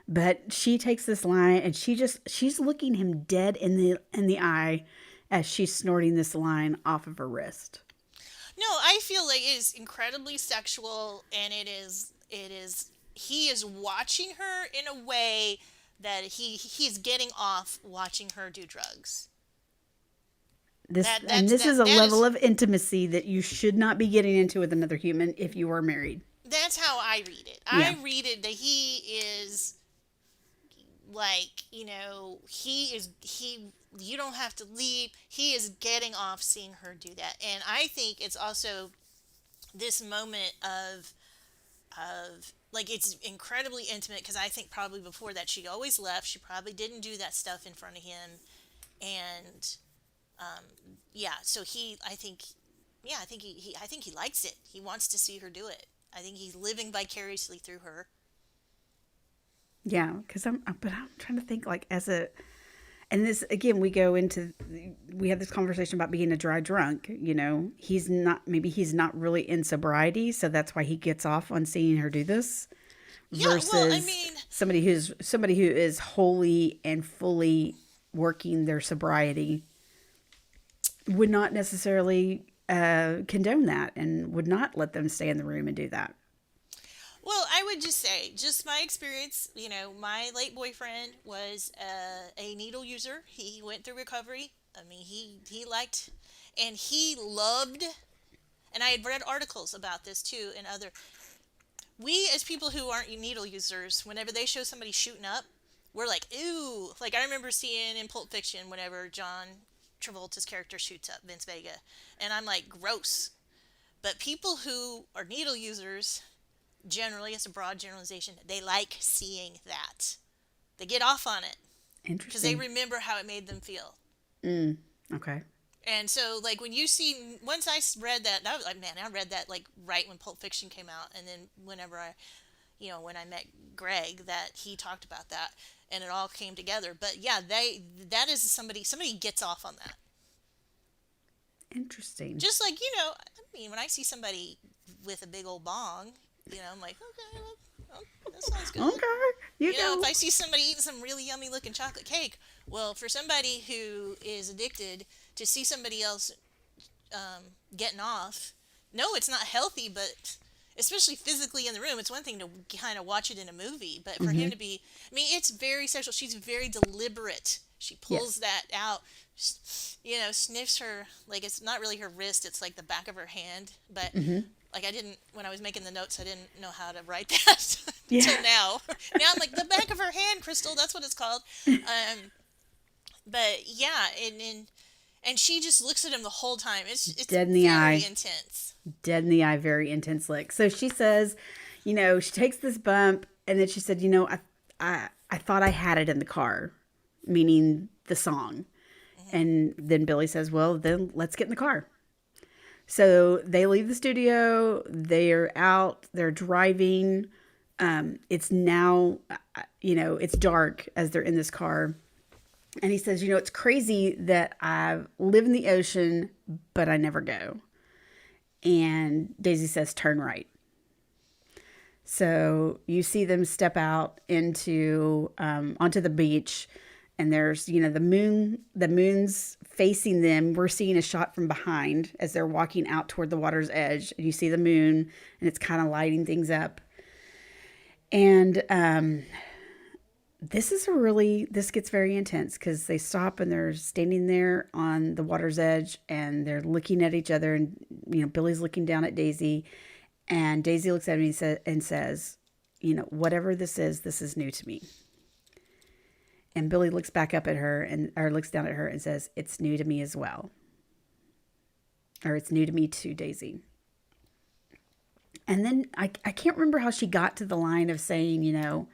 but she takes this line and she's looking him dead in the eye as she's snorting this line off of her wrist. No, I feel like it is incredibly sexual, and it is he is watching her in a way that he's getting off watching her do drugs. This is a level of intimacy that you should not be getting into with another human if you are married. That's how I read it. Yeah. I read it that he is like, you don't have to leave. He is getting off seeing her do that. And I think it's also this moment of like, it's incredibly intimate, because I think probably before that she always left. She probably didn't do that stuff in front of him. And so I think he likes it. He wants to see her do it. I think he's living vicariously through her. Yeah, but I'm trying to think, like, and this again, we have this conversation about being a dry drunk. He's not really in sobriety, so that's why he gets off on seeing her do this. Versus well, I mean, somebody who is wholly and fully working their sobriety would not necessarily condone that and would not let them stay in the room and do that. Well, I would just say, just my experience, my late boyfriend was a needle user. He went through recovery. I mean, he liked, and he loved, and I had read articles about this too, and we as people who aren't needle users, whenever they show somebody shooting up, we're like, ooh. Like, I remember seeing in Pulp Fiction whenever John Travolta's character shoots up Vince Vega, and I'm like, gross. But people who are needle users, generally, it's a broad generalization, they like seeing that. They get off on it. because they Interesting. remember how it made them feel. Mm. Okay. And so, like, when you see, once read that, I was like, man, I read that, like, right when Pulp Fiction came out. And then whenever when I met Greg, that he talked about that and it all came together. But yeah, that is somebody gets off on that. Interesting. Just like, I mean, when I see somebody with a big old bong, I'm like, okay, well, that sounds good. Okay. You If know. I see somebody eating some really yummy looking chocolate cake, well, for somebody who is addicted, to see somebody else getting off, no, it's not healthy, but especially physically in the room, it's one thing to kind of watch it in a movie, but for Mm-hmm. him to be, I mean, it's very sexual. She's very deliberate. She pulls Yes. that out, sniffs her, like it's not really her wrist, it's like the back of her hand, but Mm-hmm. like I didn't, when I was making the notes, I didn't know how to write that Yeah. until now. Now I'm like, the back of her hand, Crystal, that's what it's called. Um, but yeah, and she just looks at him the whole time. It's Dead in the very eye. intense. Dead in the eye. Very intense lick. So she says, she takes this bump, and then she said, I thought I had it in the car, meaning the song. Hmm. And then Billy says, well, then let's get in the car. So they leave the studio. They're out. They're driving. It's now, it's dark as they're in this car. And he says, it's crazy that I live in the ocean, but I never go. And Daisy says, turn right. So you see them step out onto the beach, and there's the moon's facing them. We're seeing a shot from behind as they're walking out toward the water's edge, and you see the moon, and it's kind of lighting things up. And this gets very intense because they stop and they're standing there on the water's edge and they're looking at each other, and Billy's looking down at Daisy, and Daisy looks at me and says, whatever this is new to me. And Billy looks back up at her or looks down at her and says, it's new to me as well. Or it's new to me too, Daisy. And then I can't remember how she got to the line of saying,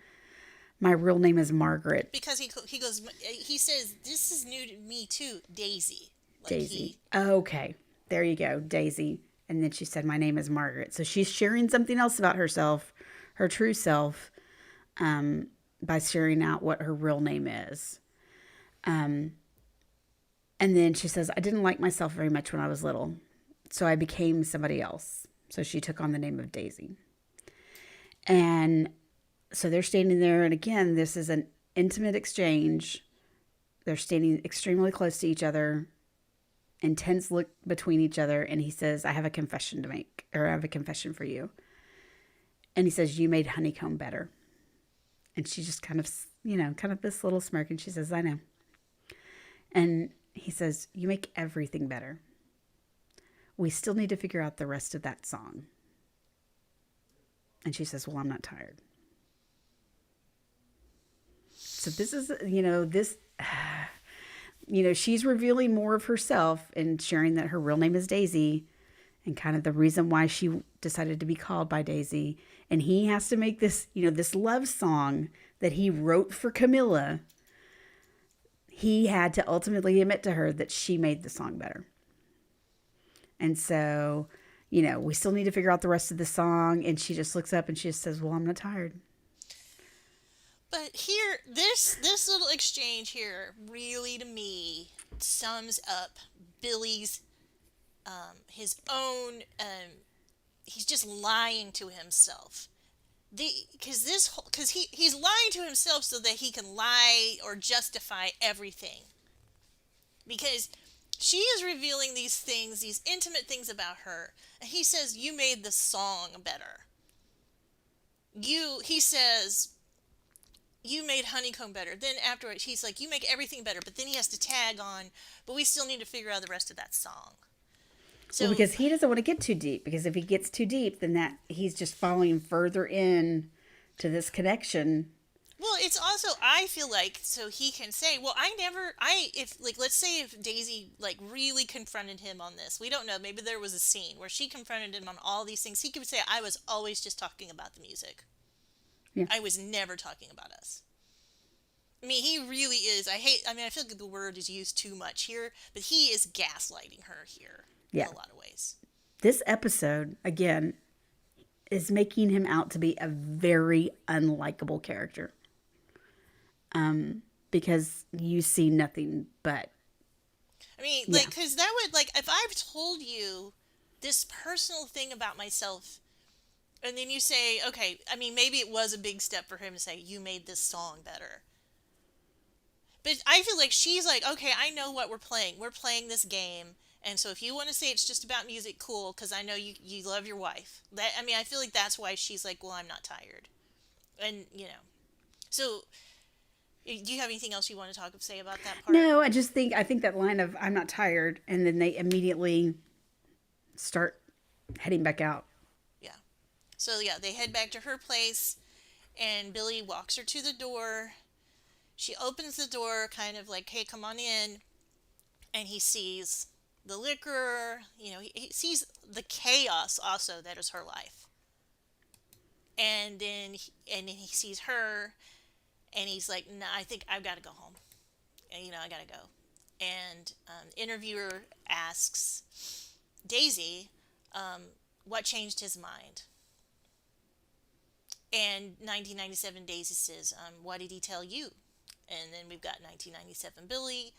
my real name is Margaret. Because he says, this is new to me too, Daisy. Like Daisy. Okay. There you go, Daisy. And then she said, my name is Margaret. So she's sharing something else about herself, her true self, by sharing out what her real name is. And then she says, I didn't like myself very much when I was little, so I became somebody else. So she took on the name of Daisy. And so they're standing there. And again, this is an intimate exchange. They're standing extremely close to each other, intense look between each other. And he says, I have a confession to make, or I have a confession for you. And he says, you made honeycomb better. And she just kind of this little smirk. And she says, I know. And he says, you make everything better. We still need to figure out the rest of that song. And she says, well, I'm not tired. So this is, she's revealing more of herself and sharing that her real name is Daisy and kind of the reason why she decided to be called by Daisy. And he has to make this, this love song that he wrote for Camilla. He had to ultimately admit to her that she made the song better. And so, we still need to figure out the rest of the song. And she just looks up and she just says, well, I'm not tired. But here, this little exchange here really, to me, sums up Billy's his own. He's just lying to himself. Because he's lying to himself so that he can lie or justify everything. Because she is revealing these things, these intimate things about her, and he says, "You made the song better." He says, you made honeycomb better. Then afterwards, he's like, you make everything better. But then he has to tag on, but we still need to figure out the rest of that song. Well, So, because he doesn't want to get too deep. Because if he gets too deep, then he's just following further in to this connection. well, it's also, I feel like, so he can say, well, let's say if Daisy, like, really confronted him on this. We don't know. Maybe there was a scene where she confronted him on all these things. He could say, I was always just talking about the music. Yeah. I was never talking about us. I mean, he really is. I feel like the word is used too much here, but he is gaslighting her here in Yeah. a lot of ways. This episode, again, is making him out to be a very unlikable character. Because you see nothing but, I mean, yeah. like, because that would, like, if I've told you this personal thing about myself, and then you say, okay, I mean, maybe it was a big step for him to say, you made this song better. But I feel like she's like, okay, I know what we're playing. We're playing this game. And so if you want to say it's just about music, cool, because I know you love your wife. I mean, I feel like that's why she's like, well, I'm not tired. And, so do you have anything else you want to say about that part? No, I think that line of "I'm not tired," and then they immediately start heading back out. Yeah. So, yeah, they head back to her place, and Billy walks her to the door. She opens the door, kind of like, hey, come on in. And he sees the liquor, he sees the chaos also that is her life. And then he sees her, and he's like, "Nah, I think I've got to go home. And, I got to go." And interviewer asks Daisy, what changed his mind? And 1997 Daisy says, what did he tell you? And then we've got 1997 Billy.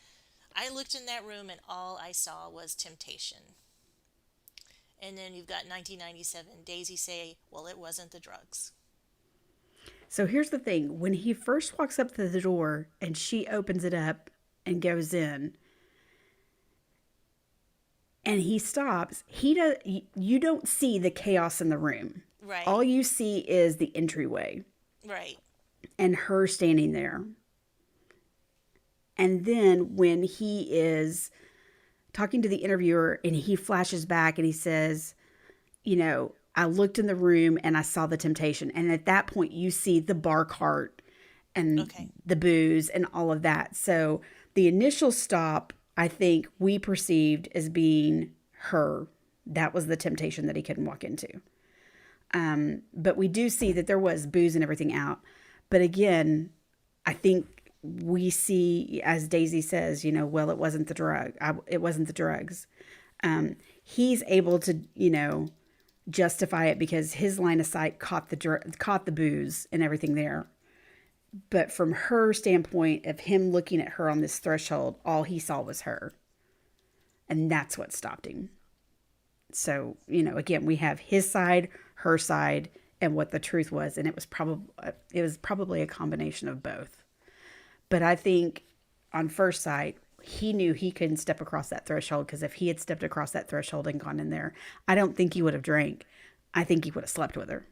I looked in that room and all I saw was temptation. And then you've got 1997 Daisy say, well, it wasn't the drugs. So here's the thing: when he first walks up to the door and she opens it up and goes in, and he stops, he does. You don't see the chaos in the room. Right, All you see is the entryway right. and her standing there. And then when he is talking to the interviewer and he flashes back and he says, I looked in the room and I saw the temptation. And at that point, you see the bar cart and Okay. the booze and all of that. So the initial stop, I think we perceived as being her. That was the temptation that he couldn't walk into. But we do see that there was booze and everything out. But again, I think we see, as Daisy says, well, it wasn't the drug. It wasn't the drugs. He's able to, justify it because his line of sight caught the booze and everything there. But from her standpoint of him looking at her on this threshold, all he saw was her. And that's what stopped him. So, again, we have his side, her side, and what the truth was. And it was probably a combination of both. But I think on first sight, he knew he couldn't step across that threshold, because if he had stepped across that threshold and gone in there, I don't think he would have drank. I think he would have slept with her.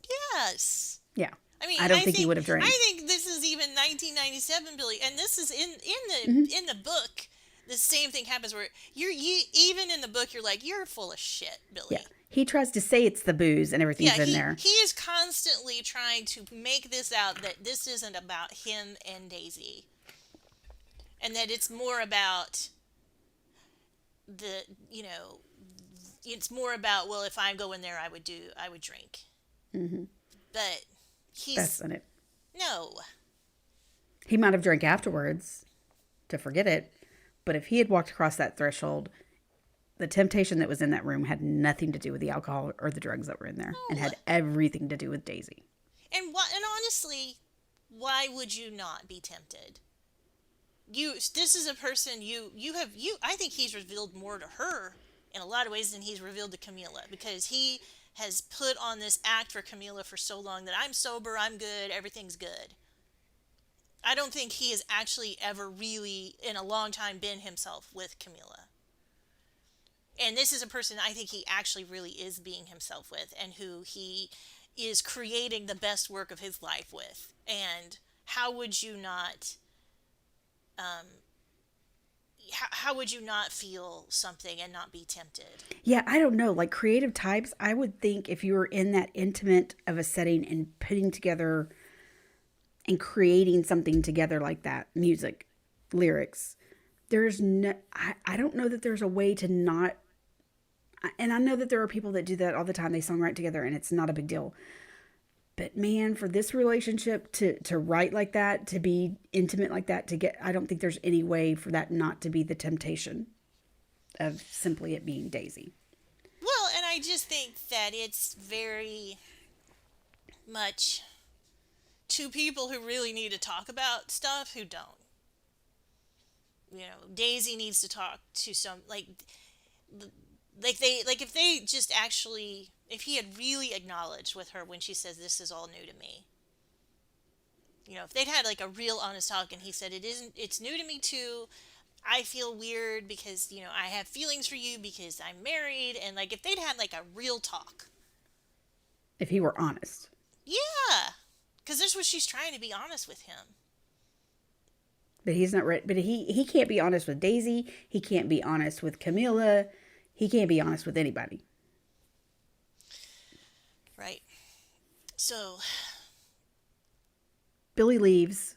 Yes. Yeah. I mean, I don't think he would have drank. I think this is even 1997 Billy, and this is in the book. The same thing happens where you even in the book you're like, you're full of shit, Billy. Yeah. He tries to say it's the booze and everything's in there. He is constantly trying to make this out that this isn't about him and Daisy, and that it's more about the it's more about, well, if I go in there, I would drink. Mm-hmm. But That's not it. No. He might have drank afterwards to forget it, but if he had walked across that threshold, the temptation that was in that room had nothing to do with the alcohol or the drugs that were in there, and had everything to do with Daisy. And honestly, why would you not be tempted? This is a person I think he's revealed more to her in a lot of ways than he's revealed to Camila, because he has put on this act for Camila for so long that I'm sober, I'm good, everything's good. I don't think he has actually ever really in a long time been himself with Camila. And this is a person I think he actually really is being himself with, and who he is creating the best work of his life with. And how would you not how would you not feel something and not be tempted? Yeah, I don't know. Like creative types, I would think if you were in that intimate of a setting and putting together and creating something together like that, music, lyrics, there's no, I don't know that there's a way to not, and I know that there are people that do that all the time. They songwrite together and it's not a big deal. But man, for this relationship to write like that, to be intimate like that, to get, I don't think there's any way for that not to be the temptation of simply it being Daisy. Well, and I just think that it's very much two people who really need to talk about stuff who don't. Daisy needs to talk to some, like if they just actually, if he had really acknowledged with her when she says this is all new to me. If they'd had like a real honest talk and he said it's new to me too. I feel weird because, I have feelings for you because I'm married, and like if they'd had like a real talk. If he were honest. Yeah. Cuz that's what she's trying to be honest with him. But he's not right. But he can't be honest with Daisy. He can't be honest with Camilla. He can't be honest with anybody. Right. So Billy leaves.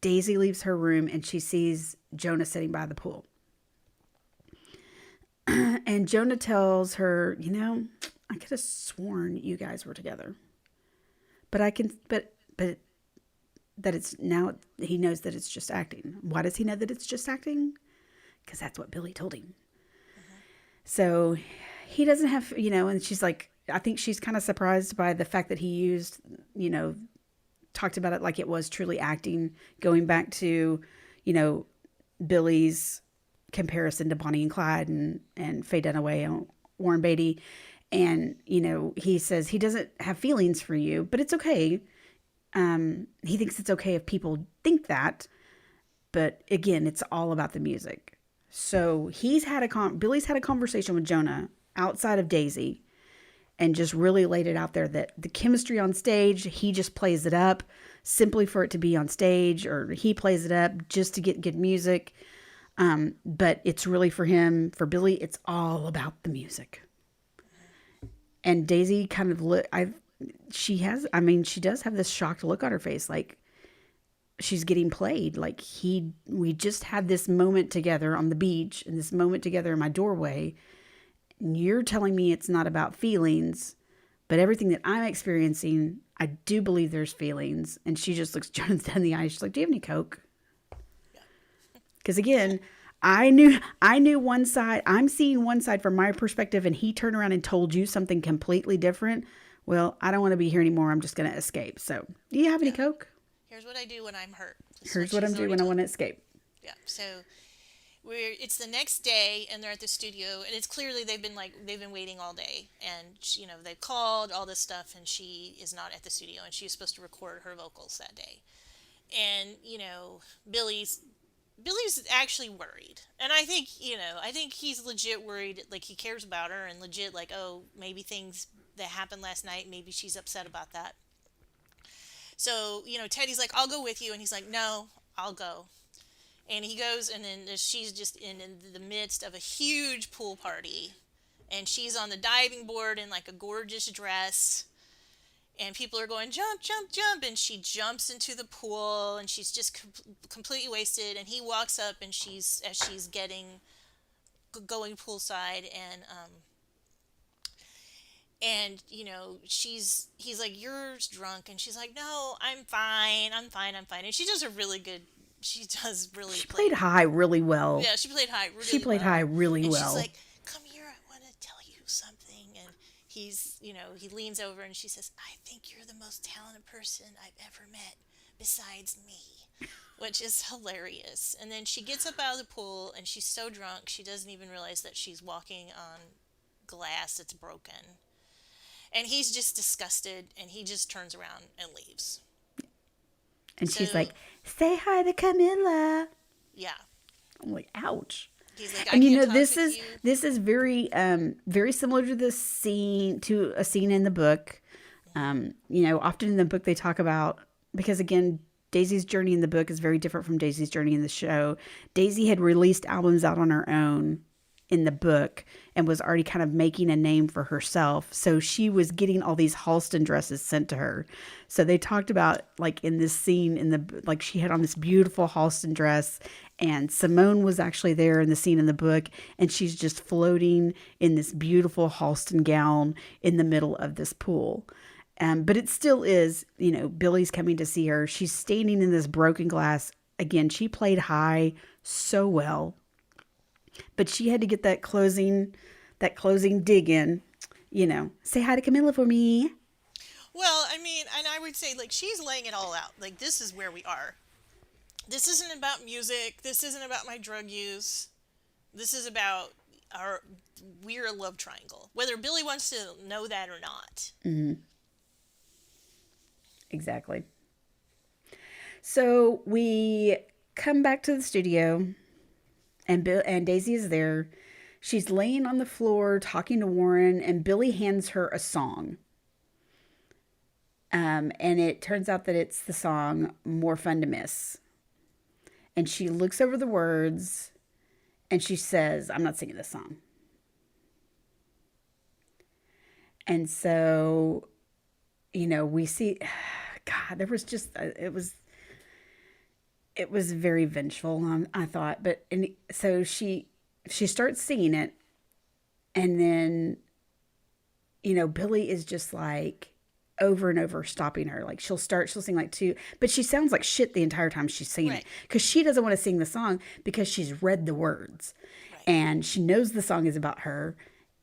Daisy leaves her room and she sees Jonah sitting by the pool. And Jonah tells her, I could have sworn you guys were together. But but that it's now, he knows that it's just acting. Why does he know that it's just acting? Because that's what Billy told him. Mm-hmm. So he doesn't have, and she's like, I think she's kind of surprised by the fact that he used, talked about it like it was truly acting, going back to, Billy's comparison to Bonnie and Clyde and Faye Dunaway and Warren Beatty. And, he says he doesn't have feelings for you, but it's okay. He thinks it's okay if people think that. But again, it's all about the music. So Billy's had a conversation with Jonah outside of Daisy and just really laid it out there that the chemistry on stage, he just plays it up simply for it to be on stage, or he plays it up just to get good music. But it's really for him, for Billy, it's all about the music. And Daisy kind of she does have this shocked look on her face, like she's getting played. Like we just had this moment together on the beach and this moment together in my doorway. And you're telling me it's not about feelings, but everything that I'm experiencing, I do believe there's feelings. And she just looks Jonathan dead in the eye. She's like, do you have any Coke? Because again, I knew one side. I'm seeing one side from my perspective, and he turned around and told you something completely different. Well, I don't want to be here anymore. I'm just going to escape. So, do you have any Coke? Here's what I do when I'm hurt. Here's what I'm doing when I want to escape. Yeah. So, it's the next day, and they're at the studio, and it's clearly they've been waiting all day, and they've called all this stuff, and she is not at the studio, and she's supposed to record her vocals that day, and Billy's actually worried, and I think he's legit worried, like he cares about her, and legit like, oh, maybe things that happened last night, maybe she's upset about that. So Teddy's like, I'll go with you, and he's like, no, I'll go. And he goes, and then she's just in the midst of a huge pool party. And she's on the diving board in like a gorgeous dress. And people are going, jump, jump, jump. And she jumps into the pool, and she's just completely wasted. And he walks up, and she's going poolside, and he's like, you're drunk. And she's like, no, I'm fine. And she does She played high really well. Yeah, she played high really well. She's like, come here, I want to tell you something. And he leans over, and she says, I think you're the most talented person I've ever met besides me, which is hilarious. And then she gets up out of the pool, and she's so drunk she doesn't even realize that she's walking on glass that's broken. And he's just disgusted, and he just turns around and leaves. And she's like, say hi to Camilla. Yeah. I'm like, ouch. He's like, and this is very very similar to a scene in the book. Often in the book they talk about, because again, Daisy's journey in the book is very different from Daisy's journey in the show. Daisy had released albums out on her own in the book and was already kind of making a name for herself. So she was getting all these Halston dresses sent to her. So they talked about, like, in this scene like she had on this beautiful Halston dress, and Simone was actually there in the scene in the book, and she's just floating in this beautiful Halston gown in the middle of this pool. But it still is, Billy's coming to see her. She's standing in this broken glass. Again, she played high so well, but she had to get that closing dig in. Say hi to Camilla for me. Well, I mean, and I would say, like, she's laying it all out. Like, this is where we are. This isn't about music. This isn't about my drug use. This is about our we're a love triangle, whether Billy wants to know that or not. Exactly. So we come back to the studio, and Daisy is there. She's laying on the floor talking to Warren, and Billy hands her a song. And it turns out that it's the song More Fun to Miss. And she looks over the words and she says, I'm not singing this song. And so, we see, God, there was just, it was very vengeful, I thought. So she starts singing it. And then, Billy is just like, over and over stopping her. Like she'll sing like two, but she sounds like shit the entire time she's singing it, Right. because she doesn't want to sing the song because she's read the words Right. and she knows the song is about her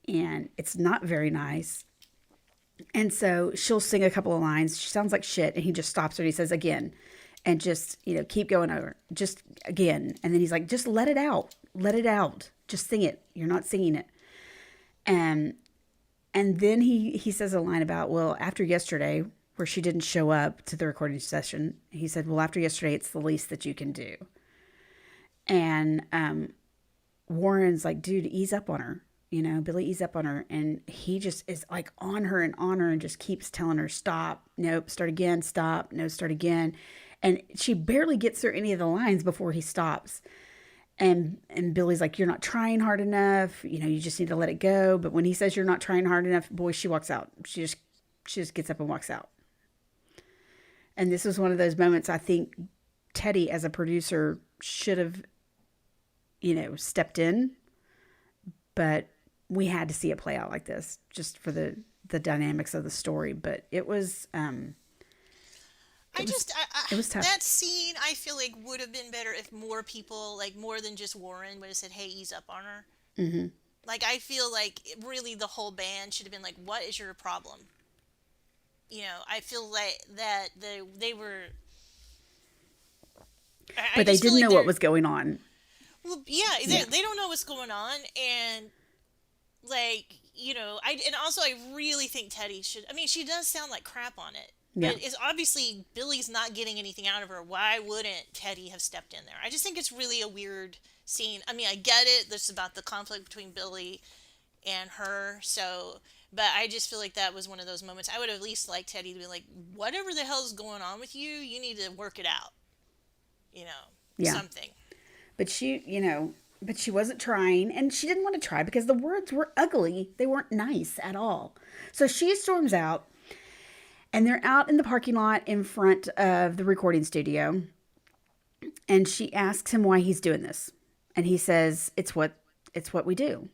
and it's not very nice. And so she'll sing a couple of lines. She sounds like shit and he just stops her and he says again, and just, keep going over, just again. And then he's like, just let it out. Let it out. Just sing it. You're not singing it. And then he says a line about, well, after yesterday, where she didn't show up to the recording session, he said, well, after yesterday, it's the least that you can do. And Warren's like, dude, ease up on her. Billy, ease up on her. And he just is like on her and just keeps telling her, stop, nope, start again, stop, no, start again. And she barely gets through any of the lines before he stops. And Billy's like, you're not trying hard enough. You just need to let it go. But when he says you're not trying hard enough, boy, she walks out. She just gets up and walks out. And this was one of those moments I think Teddy, as a producer, should have, stepped in. But we had to see it play out like this, just for the dynamics of the story. But it was, it was tough. That scene I feel like would have been better if more people, like more than just Warren, would have said, "Hey, ease up on her." Mm-hmm. Like I feel like really the whole band should have been like, "What is your problem?" I feel like that they were. I But they just feel didn't like know what was going on. Well, yeah, Yeah. they don't know what's going on, and like and also I really think Teddy should. I mean, she does sound like crap on it. Yeah. But it's obviously Billy's not getting anything out of her. Why wouldn't Teddy have stepped in there? I just think it's really a weird scene. I mean, I get it. This is about the conflict between Billy and her. So, but I just feel like that was one of those moments. I would have at least liked Teddy to be like, whatever the hell's going on with you, you need to work it out. Yeah. Something. But she wasn't trying, and she didn't want to try because the words were ugly. They weren't nice at all. So she storms out, and they're out in the parking lot in front of the recording studio. And she asks him why he's doing this. And he says, it's what we do.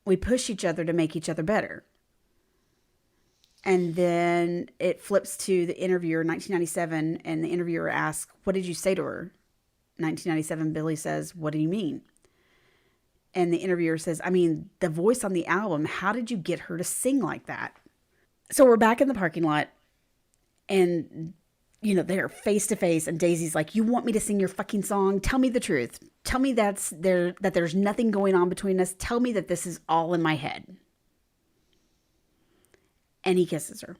We push each other to make each other better. And then it flips to the interviewer, 1997, and the interviewer asks, what did you say to her? 1997, Billy says, what do you mean? And the interviewer says, I mean, the voice on the album, how did you get her to sing like that? So we're back in the parking lot, and, they're face to face, and Daisy's like, you want me to sing your fucking song? Tell me the truth. Tell me that there's nothing going on between us. Tell me that this is all in my head. And he kisses her.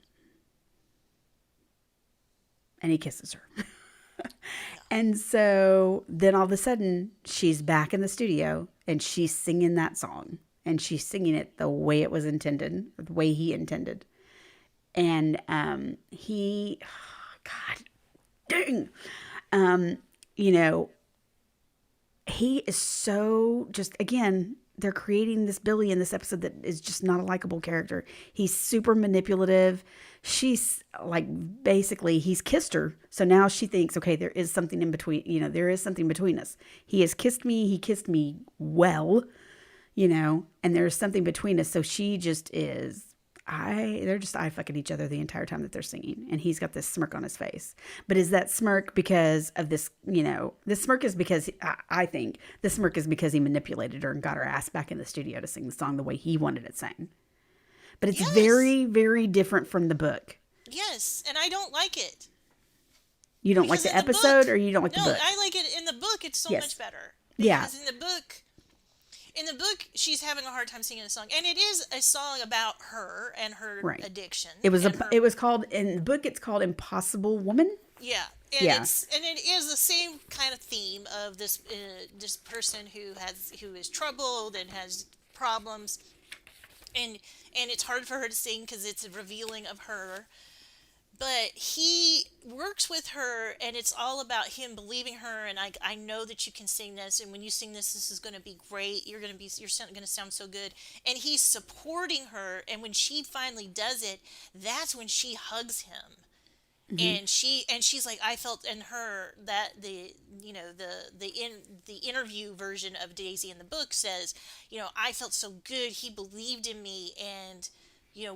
And so then all of a sudden, she's back in the studio, and she's singing that song. And she's singing it the way it was intended, or the way he intended. And he, God dang, he is so just, again, they're creating this Billy in this episode that is just not a likable character. He's super manipulative. She's like, basically, he's kissed her. So now she thinks, okay, there is something in between, there is something between us. He has kissed me. He kissed me well, and there's something between us. So she just is, they're just eye fucking each other the entire time that they're singing, and he's got this smirk on his face. But is that smirk because of this? This smirk is because I think the smirk is because he manipulated her and got her ass back in the studio to sing the song the way he wanted it sang. But it's Yes. very, very different from the book. Yes, and I don't like it. You don't like Because the in the book, episode, or you don't like the no, book? I like it in the book. It's so much Yes. better Yeah. because in the book, she's having a hard time singing a song, and it is a song about her and her Right. addiction It was and her. it was called in the book. It's called Impossible Woman. Yeah, Yeah. and it is the same kind of theme of this person who is troubled and has problems, and it's hard for her to sing because it's revealing of her. But he works with her, and it's all about him believing her. And I know that you can sing this, and when you sing this, this is going to be great. You're going to sound so good. And he's supporting her. And when she finally does it, that's when she hugs him. Mm-hmm. And she's like, I felt in her that the interview version of Daisy in the book says, I felt so good. He believed in me, and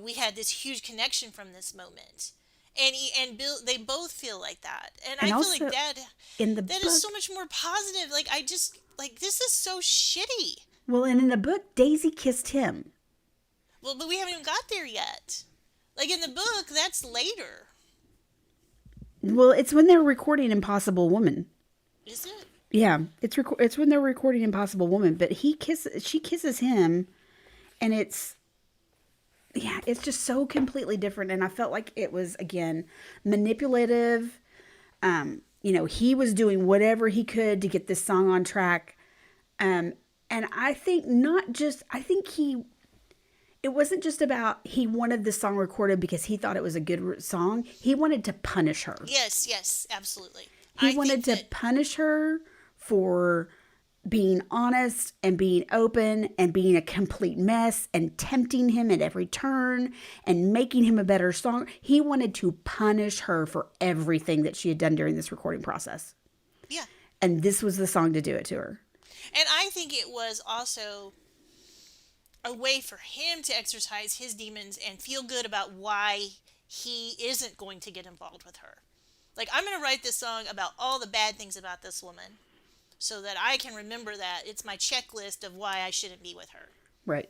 we had this huge connection from this moment. And Bill, they both feel like that, and And I feel like also in the that is book, so much more positive. Like, I just like, this is so shitty. well, and in the book, Daisy kissed him. Well, but we haven't even got there yet. Like, in the book, that's later, Well, it's when they're recording Impossible Woman. is it? Yeah, it's when they're recording Impossible Woman, but she kisses him, and it's just so completely different. And I felt like it was, again, manipulative. He was doing whatever he could to get this song on track. And I think it wasn't just about he wanted this song recorded because he thought it was a good song. He wanted to punish her. Yes, yes, absolutely. He I wanted think to that punish her for being honest and being open and being a complete mess and tempting him at every turn and making him a better song. He wanted to punish her for everything that she had done during this recording process. yeah. And this was the song to do it to her. And I think it was also a way for him to exercise his demons and feel good about why he isn't going to get involved with her. Like, I'm going to write this song about all the bad things about this woman so that I can remember that. It's my checklist of why I shouldn't be with her. Right.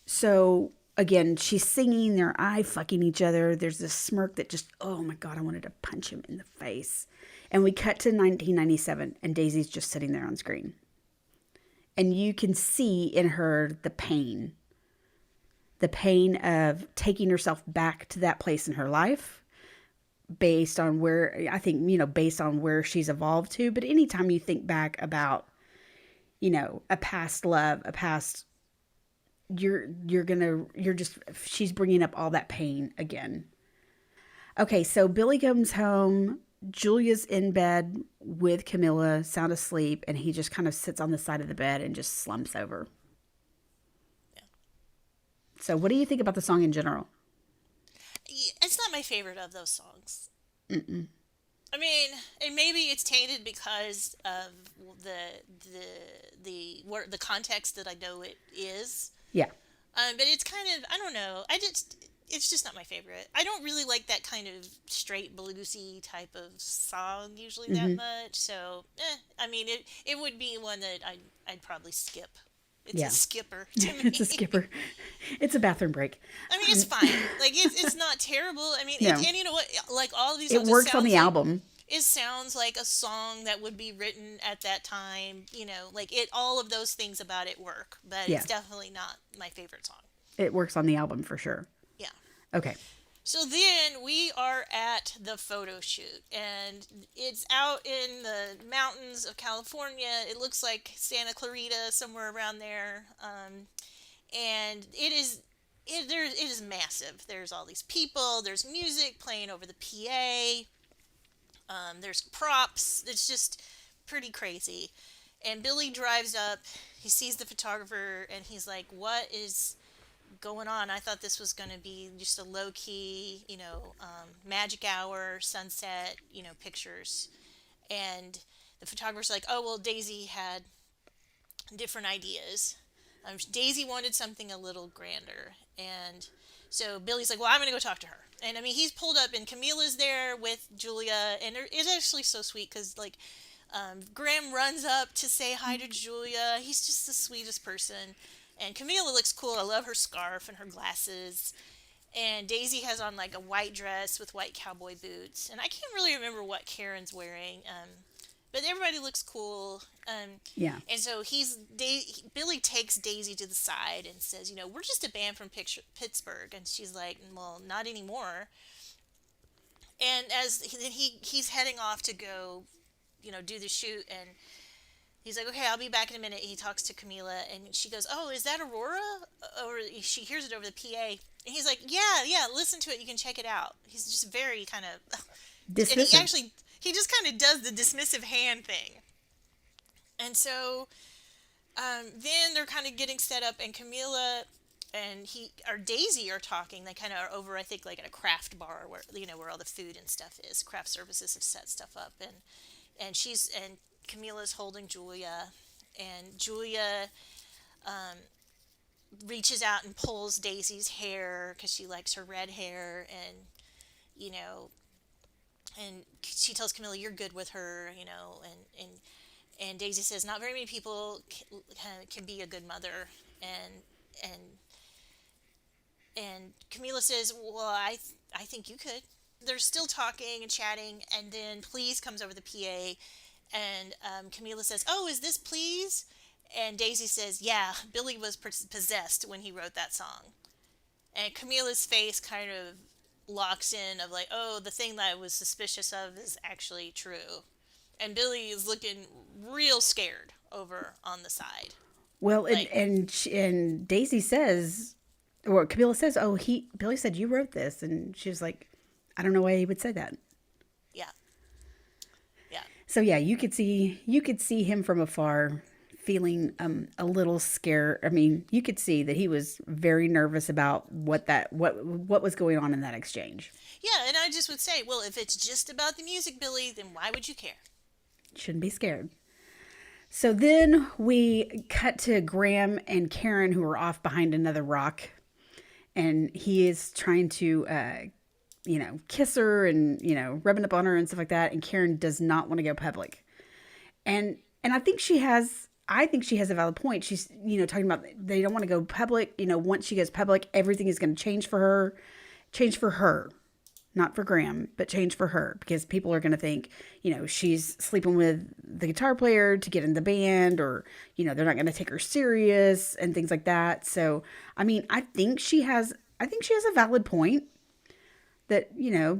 So again, she's singing, they're eye fucking each other. There's this smirk that just, oh my God, I wanted to punch him in the face. And we cut to 1997, and Daisy's just sitting there on screen. And you can see in her the pain of taking herself back to that place in her life based on based on where she's evolved to. But anytime you think back about, a past love, a past, she's bringing up all that pain again. Okay, so Billy comes home. Julia's in bed with Camilla, sound asleep, and he just kind of sits on the side of the bed and just slumps over. Yeah. So, what do you think about the song in general? It's not my favorite of those songs. Mm-mm. I mean, and maybe it's tainted because of the context that I know it is. Yeah. But it's kind of, I don't know. It's just not my favorite. I don't really like that kind of straight bluesy type of song usually that much. So, I mean, it would be one that I'd probably skip. It's a skipper to me. It's a skipper. It's a bathroom break. I mean, it's fine. Like, it's not terrible. I mean, No. and you know what? Like, all of these It songs, works on the album. It sounds like a song that would be written at that time. Like, all of those things about it work. But Yeah. it's definitely not my favorite song. It works on the album for sure. Yeah. Okay. So then we are at the photo shoot, and it's out in the mountains of California. It looks like Santa Clarita, somewhere around there. And it is massive. There's all these people. There's music playing over the PA. There's props. It's just pretty crazy. And Billy drives up. He sees the photographer, and he's like, "What is going on? I thought this was going to be just a low key, magic hour, sunset, pictures." And the photographer's like, "Oh, well, Daisy had different ideas. Daisy wanted something a little grander." And So Billy's like, well, I'm going to go talk to her. And I mean, he's pulled up, and Camila's there with Julia, and it's actually so sweet because like Graham runs up to say hi to Julia. He's just the sweetest person. And Camila looks cool. I love her scarf and her glasses. And Daisy has on like a white dress with white cowboy boots. And I can't really remember what Karen's wearing. But everybody looks cool. Yeah. And so Billy takes Daisy to the side and says, we're just a band from Pittsburgh. And she's like, well, not anymore. And as he's heading off to go, do the shoot, and he's like, okay, I'll be back in a minute. He talks to Camila, and she goes, oh, is that Aurora? Or she hears it over the PA. And he's like, yeah, listen to it. You can check it out. He's just very kind of, and Dismissive. he just kind of does the dismissive hand thing. And so then they're kind of getting set up, and Camila and Daisy are talking. They kind of are over, I think, like at a craft bar where where all the food and stuff is. Craft services have set stuff up, and Camila's holding Julia, and Julia reaches out and pulls Daisy's hair because she likes her red hair, and you know, and she tells Camila, "You're good with her," and Daisy says, "Not very many people can be a good mother," and and Camila says, "Well, I think you could." They're still talking and chatting, and then Please comes over the PA, and Camila says, "Oh, is this Please?" And Daisy says, "Yeah, Billy was possessed when he wrote that song." And Camila's face kind of locks in of like, "Oh, the thing that I was suspicious of is actually true." And Billy is looking real scared over on the side. Well, Like, and Daisy says, or Camila says, "Oh, Billy said you wrote this," and she's like, "I don't know why he would say that." yeah, yeah, So yeah, you could see him from afar, feeling a little scared. I mean, you could see that he was very nervous about what was going on in that exchange. yeah. And I just would say, well, if it's just about the music, Billy, then why would you care? Shouldn't be scared. So then we cut to Graham and Karen, who are off behind another rock, and he is trying to kiss her and rubbing up on her and stuff like that, and Karen does not want to go public. And I think she has a valid point. She's talking about they don't want to go public. Once she goes public, everything is going to change for her, not for Graham, but change for her, because people are going to think she's sleeping with the guitar player to get in the band, or they're not going to take her serious and things like that. So I mean, I think she has a valid point that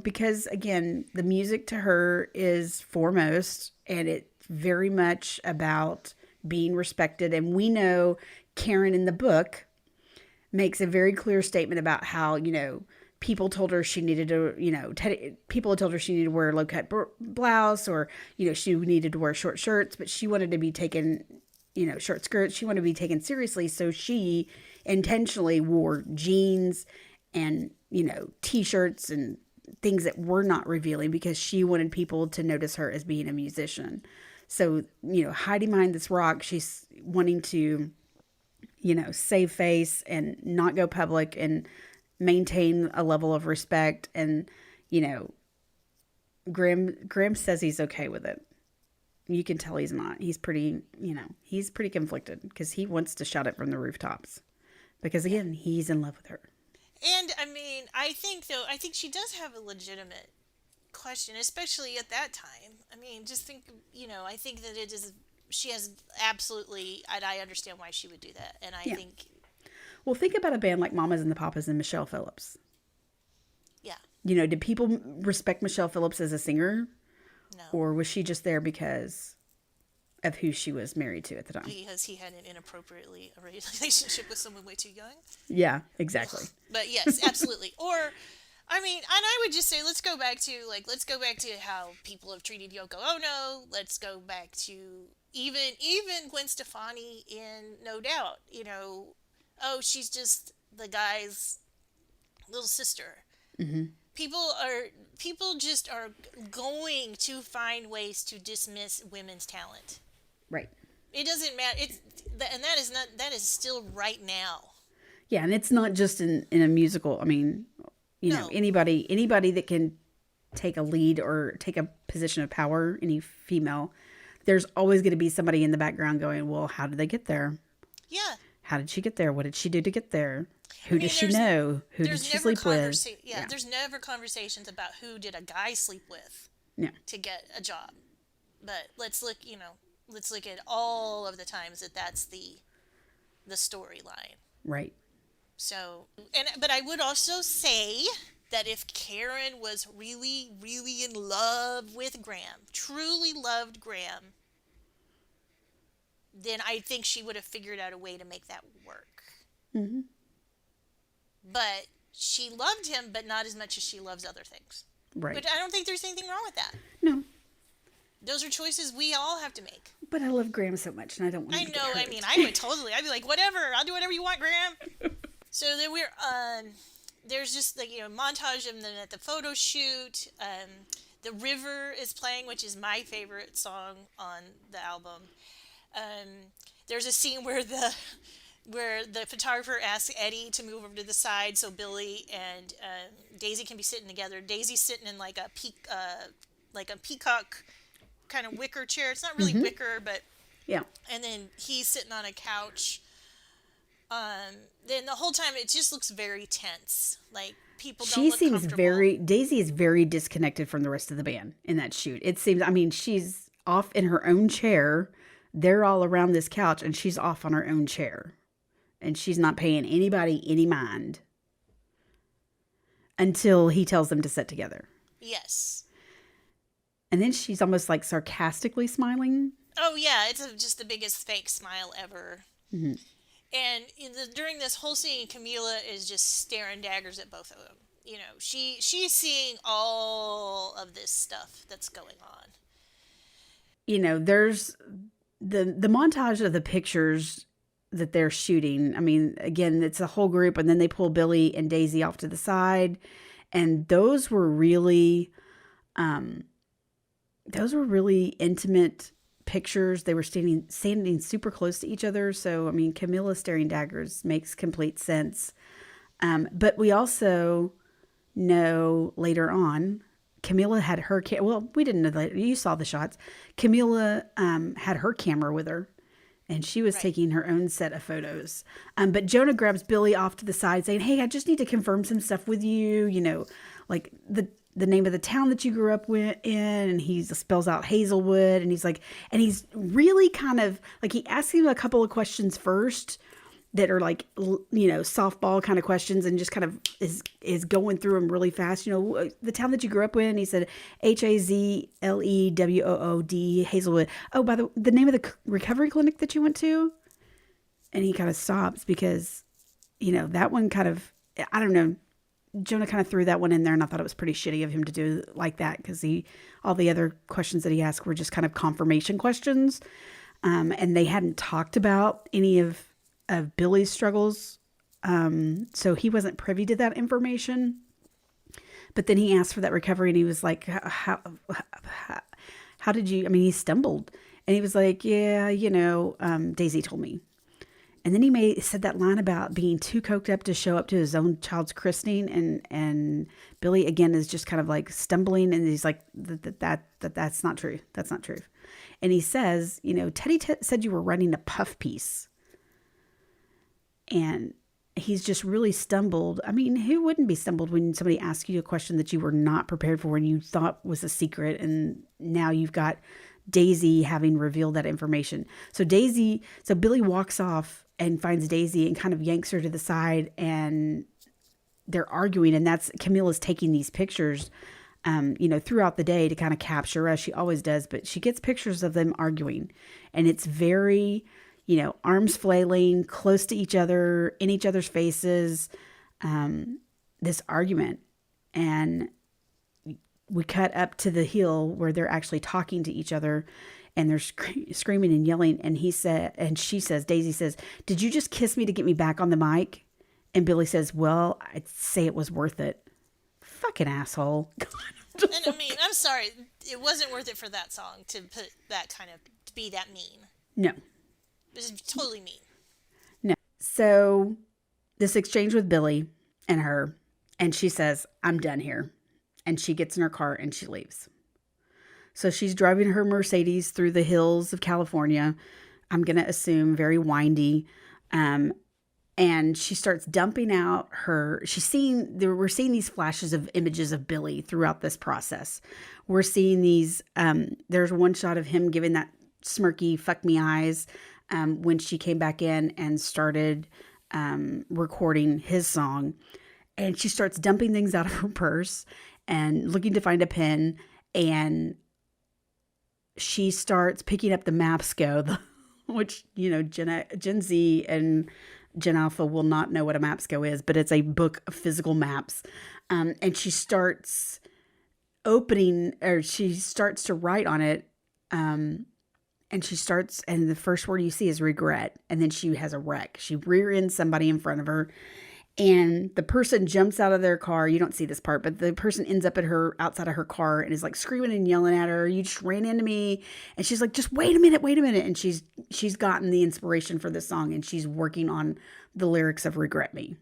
because again, the music to her is foremost, and it's very much about being respected. And we know Karen in the book makes a very clear statement about how people told her she needed to people had told her she needed to wear a low cut blouse, or she needed to wear short shirts, but she wanted to be taken short skirts, she wanted to be taken seriously, so she intentionally wore jeans and t-shirts and things that were not revealing, because she wanted people to notice her as being a musician. So hiding behind this rock, she's wanting to save face and not go public and maintain a level of respect. And Graham says he's okay with it. You can tell he's not. He's pretty conflicted, because he wants to shout it from the rooftops, because again, he's in love with her. And I mean, I think she does have a legitimate question, especially at that time. I mean, just think, I think that it is. She has absolutely, and I understand why she would do that, and I Yeah. think, Well, think about a band like Mamas and the Papas and Michelle Phillips. yeah, Did people respect Michelle Phillips as a singer, no, or was she just there because of who she was married to at the time? because he had an inappropriately a relationship with someone way too young. Yeah, exactly. But yes, absolutely. Or, I mean, and I would just say, let's go back to how people have treated Yoko Ono. Let's go back to even Gwen Stefani in No Doubt. Oh, she's just the guy's little sister. Mm-hmm. People just are going to find ways to dismiss women's talent. Right. It doesn't matter. And that is still right now. Yeah, and it's not just in a musical. I mean, No. anybody that can take a lead or take a position of power, any female, there's always going to be somebody in the background going, well, how did they get there? Yeah. How did she get there? What did she do to get there? I Who does mean, she know? Who did there's she never sleep with? yeah, Yeah. there's never conversations about who did a guy sleep with Yeah. to get a job. But let's look at all of the times that that's the storyline. Right. So, and but I would also say that if Karen was really, really in love with Graham, truly loved Graham, then I think she would have figured out a way to make that work. Mm-hmm. But she loved him, but not as much as she loves other things. Right. But I don't think there's anything wrong with that. No. Those are choices we all have to make. But I love Graham so much, and I don't want I him to know. get hurt. I mean, I would totally. I'd be like, whatever. I'll do whatever you want, Graham. So then there's just like montage of them at the photo shoot. The river is playing, which is my favorite song on the album. There's a scene where the photographer asks Eddie to move over to the side so Billy and Daisy can be sitting together. Daisy's sitting in like a peacock kind of wicker chair. It's not really wicker, but Yeah. and then he's sitting on a couch. Then the whole time it just looks very tense. Like people don't She look seems comfortable. Daisy is very disconnected from the rest of the band in that shoot. It seems, I mean, she's off in her own chair. They're all around this couch, and she's off on her own chair. And she's not paying anybody any mind until he tells them to sit together. Yes. And then she's almost like sarcastically smiling. Oh yeah, it's just the biggest fake smile ever. Mm-hmm. And during this whole scene, Camila is just staring daggers at both of them. She's seeing all of this stuff that's going on. There's the montage of the pictures that they're shooting. I mean, again, it's a whole group, and then they pull Billy and Daisy off to the side, and those were really intimate pictures. They were standing super close to each other. So, I mean, Camilla staring daggers makes complete sense. But we also know later on, Camilla had her well, we didn't know that. You saw the shots. Camilla had her camera with her, and she was taking her own set of photos. But Jonah grabs Billy off to the side saying, hey, I just need to confirm some stuff with you, like the name of the town that you grew up in. And he spells out Hazelwood. And he's really kind of like, he asks him a couple of questions first that are like, softball kind of questions, and just kind of is going through them really fast. The town that you grew up in, he said HAZLEWOOD, Hazelwood. Oh, by the name of the recovery clinic that you went to. And he kind of stops because, that one kind of, I don't know, Jonah kind of threw that one in there, and I thought it was pretty shitty of him to do like that, because all the other questions that he asked were just kind of confirmation questions. And they hadn't talked about any of Billy's struggles. So he wasn't privy to that information. But then he asked for that recovery, and he was like, how did you, I mean, he stumbled, and he was like, yeah, Daisy told me. And then he said that line about being too coked up to show up to his own child's christening, and Billy again is just kind of like stumbling, and he's like, that's not true. That's not true. And he says, Teddy said you were writing a puff piece. And he's just really stumbled. I mean, who wouldn't be stumbled when somebody asks you a question that you were not prepared for and you thought was a secret, and now you've got Daisy having revealed that information. So Billy walks off and finds Daisy and kind of yanks her to the side, and they're arguing, and that's Camilla's taking these pictures, throughout the day to kind of capture, as she always does, but she gets pictures of them arguing, and it's very, arms flailing, close to each other, in each other's faces, this argument. And we cut up to the hill where they're actually talking to each other, and they're screaming and yelling. And Daisy says, did you just kiss me to get me back on the mic? And Billy says, well, I'd say it was worth it. Fucking asshole. And I mean, I'm sorry, it wasn't worth it for that song to put that kind of, to be that mean. No. It was totally mean. No. So this exchange with Billy and her, and she says, I'm done here. And she gets in her car and she leaves. So she's driving her Mercedes through the hills of California. I'm going to assume very windy. Um, and she starts dumping out her we're seeing these flashes of images of Billy throughout this process. We're seeing these there's one shot of him giving that smirky fuck me eyes when she came back in and started recording his song. And she starts dumping things out of her purse and looking to find a pen. And she starts picking up the Mapsco, which, Gen Z and Gen Alpha will not know what a Mapsco is, but it's a book of physical maps. And she starts she starts to write on it. And the first word you see is regret. And then she has a wreck. She rear ends somebody in front of her. And the person jumps out of their car. You don't see this part, but the person ends up outside of her car and is like screaming and yelling at her. You just ran into me. And she's like, just wait a minute. And she's gotten the inspiration for this song and she's working on the lyrics of Regret Me.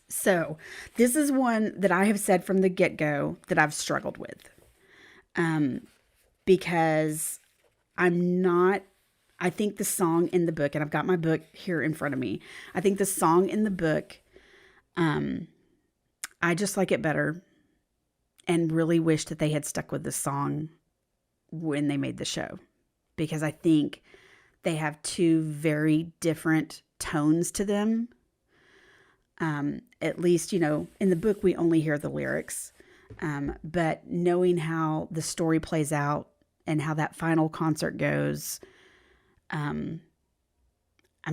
So this is one that I have said from the get-go that I've struggled with. Because I think the song in the book, and I've got my book here in front of me. I think the song in the book, I just like it better and really wish that they had stuck with the song when they made the show, because I think they have two very different tones to them. At least, in the book, we only hear the lyrics. But knowing how the story plays out and how that final concert goes, I'm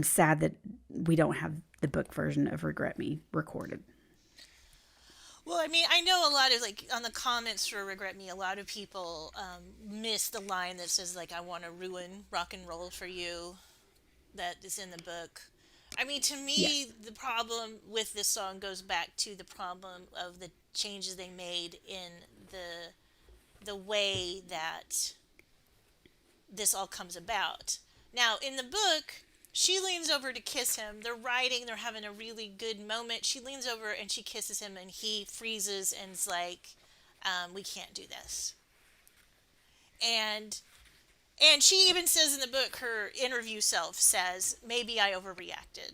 sad that we don't have the book version of Regret Me recorded. Well, I mean, I know a lot of, like, on the comments for Regret Me, a lot of people miss the line that says, like, I want to ruin rock and roll for you, that is in the book. I mean, to me, Yes. the problem with this song goes back to the problem of the changes they made in the way that this all comes about. Now, in the book, she leans over to kiss him. They're riding, they're having a really good moment. She leans over and she kisses him, and he freezes and is like, we can't do this. And she even says in the book, her interview self says, maybe I overreacted,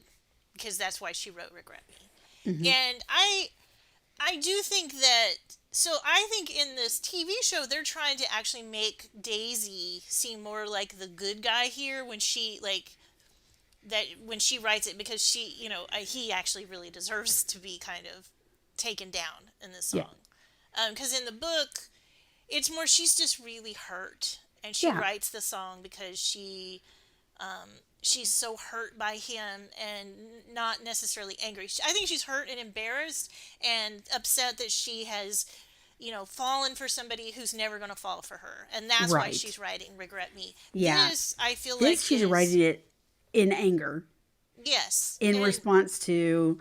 because that's why she wrote Regret Me. Mm-hmm. And I do think that, so I think in this TV show, they're trying to actually make Daisy seem more like the good guy here when she, like, that when she writes it, because she, he actually really deserves to be kind of taken down in this Yeah. song. Because in the book, it's more she's just really hurt, and she Yeah. writes the song because she's so hurt by him and not necessarily angry. I think she's hurt and embarrassed and upset that she has, fallen for somebody who's never going to fall for her. And that's why Right. she's writing Regret Me. Yeah. This, I feel This, like, she's is, writing it in anger, yes. in And response to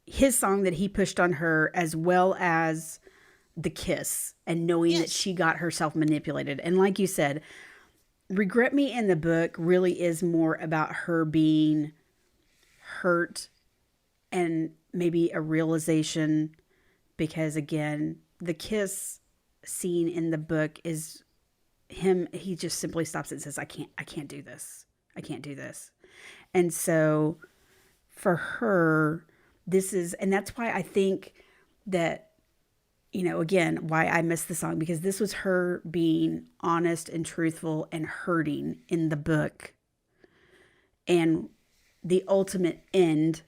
his song that he pushed on her, as well as the kiss and knowing that yes. she got herself manipulated. And like you said, Regret Me in the book really is more about her being hurt and maybe a realization, because again, the kiss scene in the book is him. He just simply stops and says, I can't do this. I can't do this. And so for her, and that's why I think that, again, why I miss the song, because this was her being honest and truthful and hurting in the book. And the ultimate end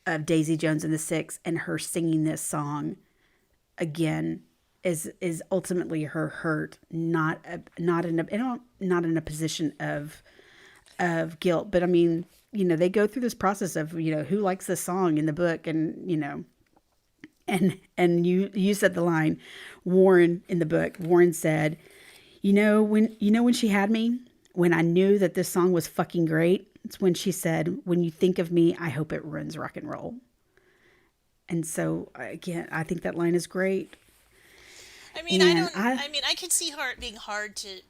of Daisy Jones and the Six and her singing this song again is ultimately her hurt, not in a position of guilt. But I mean, they go through this process of, who likes this song in the book, and and you said the line, Warren, in the book, Warren said, when she had me, when I knew that this song was fucking great, it's when she said, when you think of me, I hope it ruins rock and roll. And so again, I think that line is great. I mean, And I mean, I could see her being hard to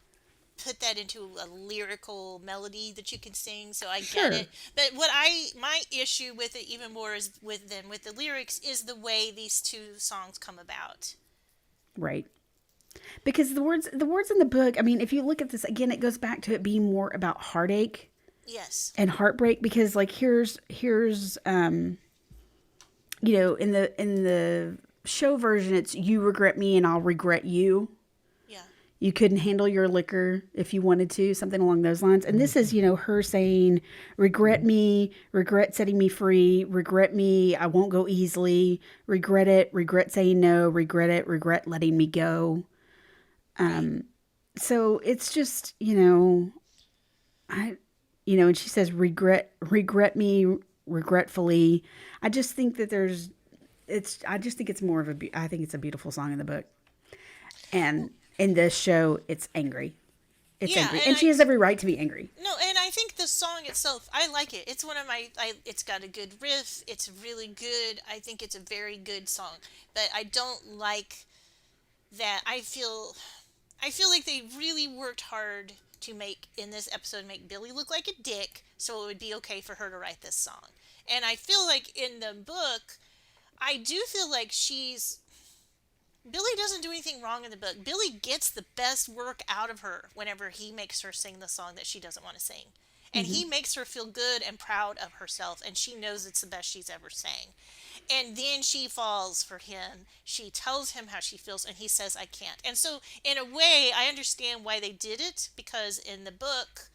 put that into a lyrical melody that you can sing, so I get Sure. it. But my issue with it even more is with the lyrics is the way these two songs come about. Right. Because the words in the book, I mean, if you look at this again, it goes back to it being more about heartache Yes. and heartbreak because like in the show version it's you regret me and I'll regret you. Yeah. You couldn't handle your liquor if you wanted to, something along those lines. And this is, her saying, regret me, regret setting me free, regret me, I won't go easily, regret it, regret saying no, regret it, regret letting me go. Right. So it's just, I, and she says, regret me, regretfully. I just think that I just think it's more of I think it's a beautiful song in the book. And in this show, it's angry. It's Yeah, angry. And she has every right to be angry. no, and I think the song itself, I like it. It's one of it's got a good riff. It's really good. I think it's a very good song. But I don't like that. I feel like they really worked hard to make in this episode make Billy look like a dick, so it would be okay for her to write this song. And I feel like in the book, I do feel like Billy doesn't do anything wrong in the book. Billy gets the best work out of her whenever he makes her sing the song that she doesn't want to sing. And Mm-hmm. he makes her feel good and proud of herself, and she knows it's the best she's ever sang. And then she falls for him. She tells him how she feels, and he says, I can't. And so, in a way, I understand why they did it, because in the book,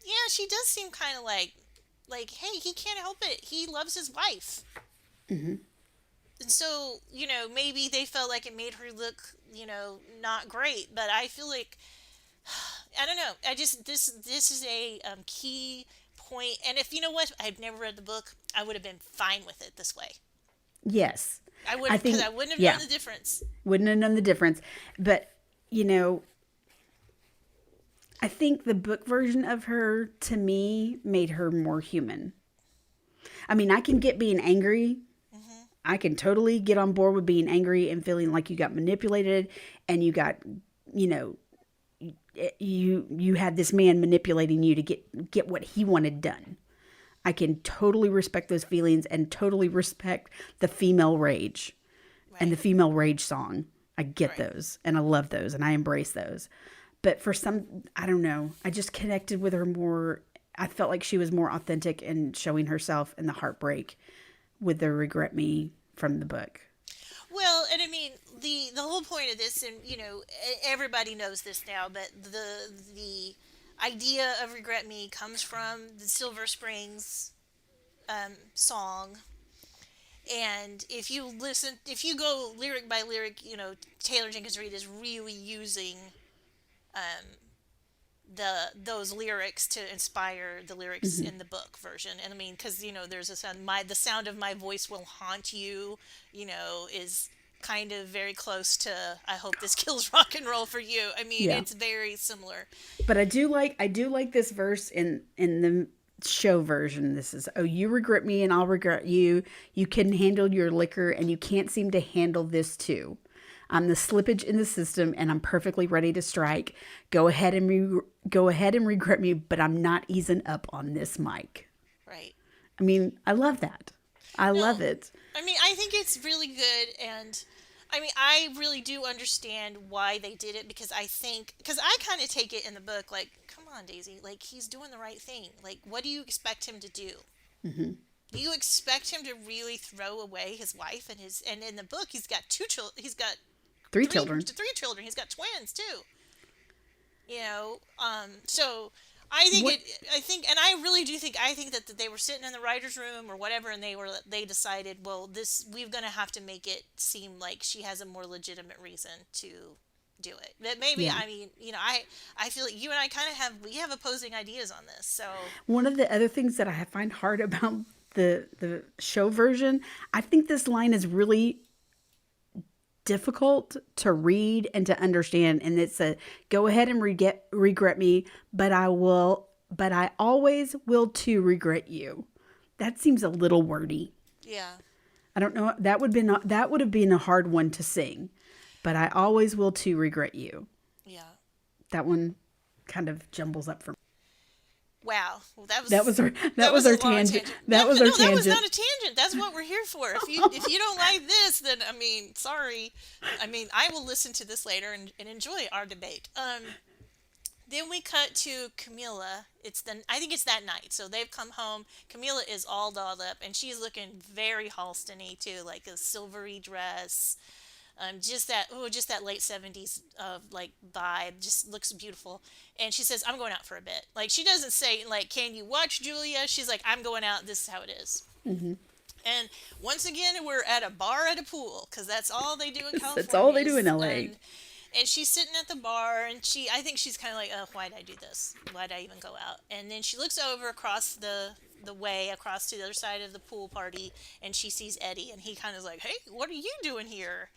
yeah, she does seem kind of hey, he can't help it. He loves his wife. Mm-hmm. And so, maybe they felt like it made her look, not great. But I feel like, I don't know. I just, this is a key point. And if, you know what, I've never read the book, I would have been fine with it this way. Yes. I would I have, because think, I wouldn't have yeah, known the difference. wouldn't have known the difference. But, you know, I think the book version of her, to me, made her more human. I mean, I can get being angry. Hmm. I can totally get on board with being angry and feeling like you got manipulated and you got, you know, you had this man manipulating you to get what he wanted done. I can totally respect those feelings and totally respect the female rage and the Right. female rage song. I get Right. those and I love those and I embrace those. But for some, I don't know, I just connected with her more. I felt like she was more authentic in showing herself and the heartbreak with the regret me from the book. Well, and I mean the whole point of this, and everybody knows this now, but the idea of regret me comes from the Silver Springs song. And if you go lyric by lyric, Taylor Jenkins Reid is really using those lyrics to inspire the lyrics Hmm. in the book version. And I mean, because there's a sound, the sound of my voice will haunt you, is kind of very close to I hope this kills rock and roll for you. I mean, Yeah. it's very similar. But I do like this verse in the show version. This is, oh, you regret me and I'll regret you. You couldn't handle your liquor and you can't seem to handle this too. I'm the slippage in the system and I'm perfectly ready to strike. Go ahead and regret me, but I'm not easing up on this mic. Right. I mean, I love that. I No, love it. I mean, I think it's really good, and I mean, I really do understand why they did it, because I kind of take it in the book like, come on, Daisy, like he's doing the right thing. Like, what do you expect him to do? Hmm. Do you expect him to really throw away his wife and in the book he's got two children, he's got Three three children. three children, he's got twins too. So I think What? it. I think, and I really do think. I think that they were sitting in the writers' room or whatever, and they decided, well, we're gonna have to make it seem like she has a more legitimate reason to do it. But maybe, Yeah. I mean, I feel like you and I kind of have opposing ideas on this. So One of the other things that I find hard about the show version, I think this line is really difficult to read and to understand. And it's a go ahead and regret me, but I always will too regret you. That seems a little wordy. yeah, I don't know. That would have been a hard one to sing, but I always will too regret you. yeah. That one kind of jumbles up for me. Wow. Well, That was our a long tangent. tangent. That was our No, that was tangent. not a tangent. That's what we're here for. If you don't like this, then I mean, sorry. I mean, I will listen to this later and enjoy our debate. Then we cut to Camilla. I think it's that night. So they've come home. Camilla is all dolled up, and she's looking very Halston-y too, like a silvery dress. Just that late 70s like vibe, just looks beautiful. And she says, "I'm going out for a bit." Like she doesn't say like, "Can you watch Julia?" She's like, "I'm going out. This is how it is." Mm-hmm. And once again, we're at a bar at a pool because that's all they do in California. That's all they do in LA. And she's sitting at the bar, and I think she's kind of like, "Oh, why did I do this? Why did I even go out?" And then she looks over across the way across to the other side of the pool party, and she sees Eddie, and he kind of is like, "Hey, what are you doing here?"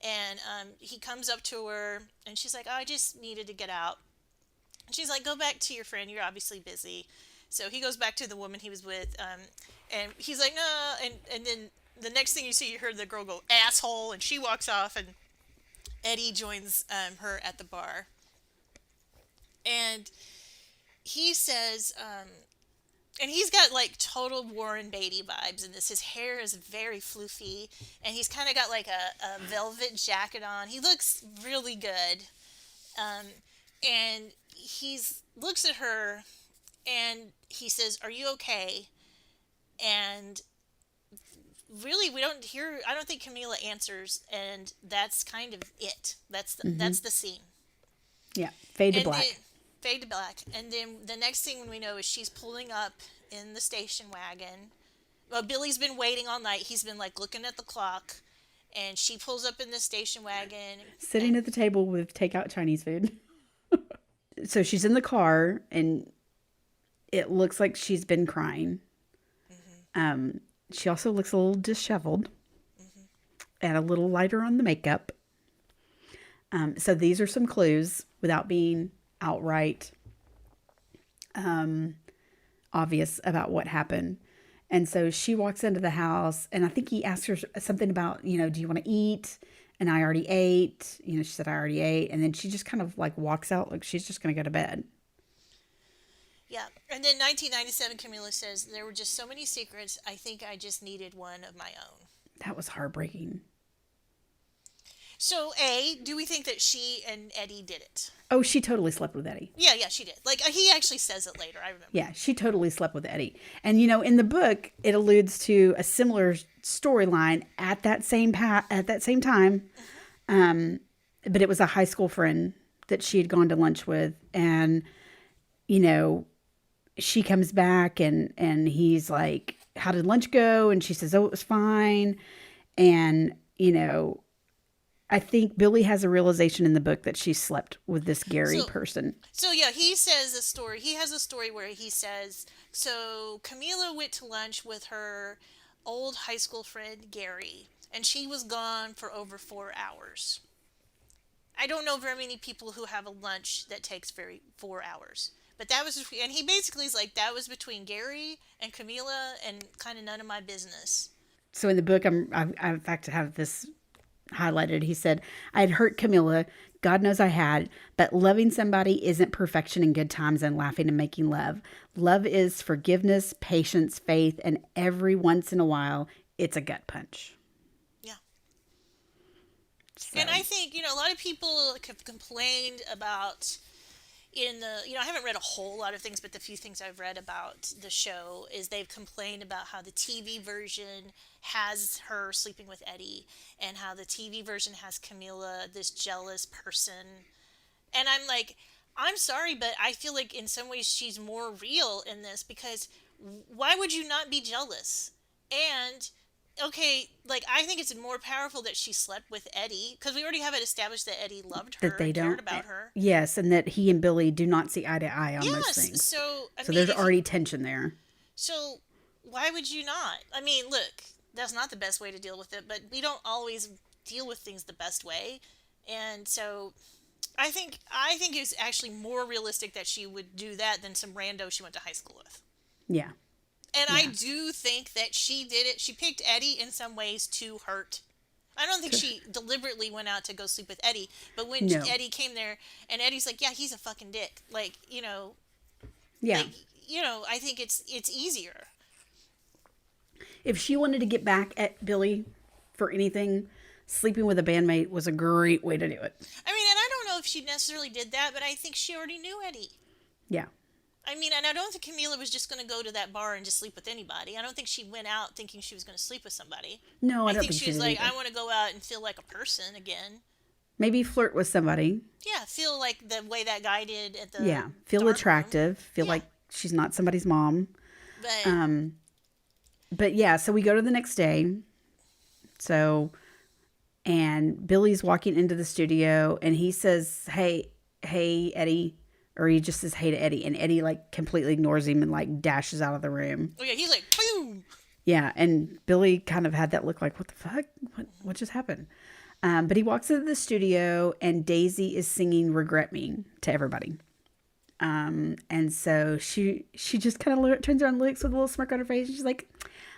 And he comes up to her, and she's like, "Oh, I just needed to get out." And she's like, "Go back to your friend. You're obviously busy." So he goes back to the woman he was with, and he's like, "No." And then the next thing you see, you hear the girl go, "Asshole," and she walks off, and Eddie joins her at the bar. And he says, and he's got like total Warren Beatty vibes in this. His hair is very floofy, and he's kind of got like a velvet jacket on. He looks really good, and he's looks at her, and he says, "Are you okay?" And really, we don't hear. I don't think Camila answers, and that's kind of it. That's the scene. Yeah, fade to And black. Fade to black. And then the next thing we know is she's pulling up in the station wagon. Well, Billy's been waiting all night. He's been like looking at the clock, and she pulls up in the station wagon. Sitting at the table with takeout Chinese food. So she's in the car, and it looks like she's been crying. Mm-hmm. She also looks a little disheveled, mm-hmm, and a little lighter on the makeup. So these are some clues without being outright obvious about what happened. And so she walks into the house, and I think he asked her something about, do you want to eat? And I already ate. She said, I already ate. And then she just kind of like walks out like she's just going to go to bed. Yeah. And then 1997, Camila says, "There were just so many secrets. I think I just needed one of my own." That was heartbreaking. So, do we think that she and Eddie did it? Oh, she totally slept with Eddie. Yeah, she did. Like, he actually says it later, I remember. Yeah, she totally slept with Eddie. And, in the book, it alludes to a similar storyline at that same time. Mm-hmm. But it was a high school friend that she had gone to lunch with. And, she comes back and he's like, "How did lunch go?" And she says, "Oh, it was fine." And, I think Billy has a realization in the book that she slept with this Gary person. So yeah, he says a story. He has a story where he says, so Camila went to lunch with her old high school friend Gary, and she was gone for over 4 hours. I don't know very many people who have a lunch that takes 4 hours. But that was, and he basically is like, that was between Gary and Camila and kind of none of my business. So in the book, I in fact have this highlighted. He said, "I had hurt Camilla. God knows I had. But loving somebody isn't perfection in good times and laughing and making love. Love is forgiveness, patience, faith, and every once in a while, it's a gut punch." Yeah. So. And I think, a lot of people have complained about I haven't read a whole lot of things, but the few things I've read about the show is they've complained about how the TV version has her sleeping with Eddie and how the TV version has Camila, this jealous person. And I'm like, I'm sorry, but I feel like in some ways she's more real in this because why would you not be jealous? And okay, like I think it's more powerful that she slept with Eddie because we already have it established that Eddie loved her, that they and don't cared about her. Yes, and that he and Billy do not see eye to eye on those things. So there's already tension there. So why would you not? I mean, look, that's not the best way to deal with it, but we don't always deal with things the best way, and so I think it's actually more realistic that she would do that than some rando she went to high school with. Yeah. And yeah. I do think that she did it. She picked Eddie in some ways to hurt I don't think she deliberately went out to go sleep with Eddie, but when No. Eddie came there, and Eddie's like, "Yeah, he's a fucking dick." Yeah. Like, I think it's easier. If she wanted to get back at Billy for anything, sleeping with a bandmate was a great way to do it. I mean, and I don't know if she necessarily did that, but I think she already knew Eddie. Yeah. I mean, and I don't think Camila was just going to go to that bar and just sleep with anybody. I don't think she went out thinking she was going to sleep with somebody. No, I I don't think think she she was did like, either. I want to go out and feel like a person again. Maybe flirt with somebody. Yeah, feel like the way that guy did at the Yeah. Feel dark room. attractive. Feel Yeah, like she's not somebody's mom. but Um, but yeah, so we go to the next day. So, and Billy's walking into the studio and he says, hey, Eddie. Or he just says hey to Eddie. And Eddie like completely ignores him and like dashes out of the room. oh yeah, he's like, boom. Yeah. And Billy kind of had that look like, what the fuck? What just happened? But he walks into the studio and Daisy is singing Regret Me to everybody. And so she just kind of turns around and looks with a little smirk on her face. And she's like,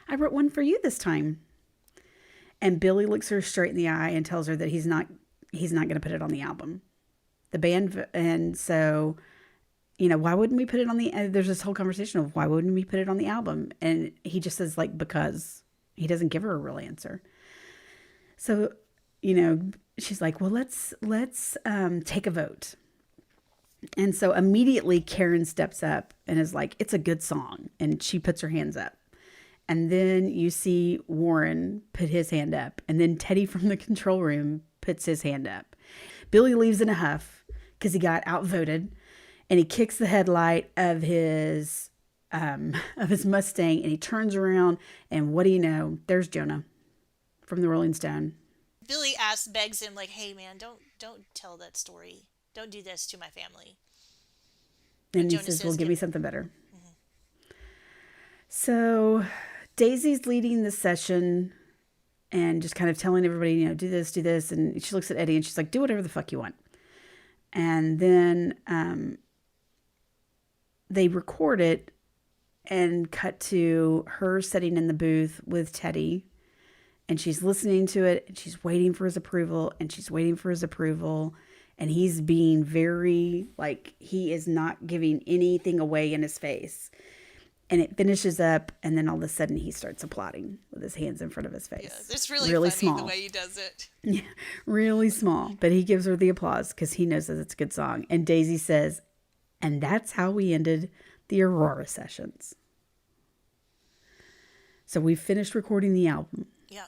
I wrote one for you this time. And Billy looks her straight in the eye and tells her that he's not going to put it on the album. The band, and so, why wouldn't we put it on the, there's this whole conversation of why wouldn't we put it on the album? And he just says like, because he doesn't give her a real answer. So, she's like, well, let's take a vote. And so immediately Karen steps up and is like, it's a good song. And she puts her hands up. And then you see Warren put his hand up. And then Teddy from the control room puts his hand up. Billy leaves in a huff because he got outvoted. And he kicks the headlight of his Mustang. And he turns around. And what do you know? There's Jonah from the Rolling Stone. Billy begs him like, hey man, don't tell that story. Don't do this to my family. And he Jonah says, says, well, give me something better. So Daisy's leading the session and just kind of telling everybody, do this, do this. And she looks at Eddie and she's like, do whatever the fuck you want. And then they record it and cut to her sitting in the booth with Teddy. And she's listening to it and she's waiting for his approval and she's waiting for his approval. And he's being very, like, he is not giving anything away in his face. And it finishes up, and then all of a sudden he starts applauding with his hands in front of his face. Yeah, it's really funny small. the way he does it. Yeah, really small. But he gives her the applause because he knows that it's a good song. And Daisy says, and that's how we ended the Aurora sessions. So we finished recording the album. Yeah.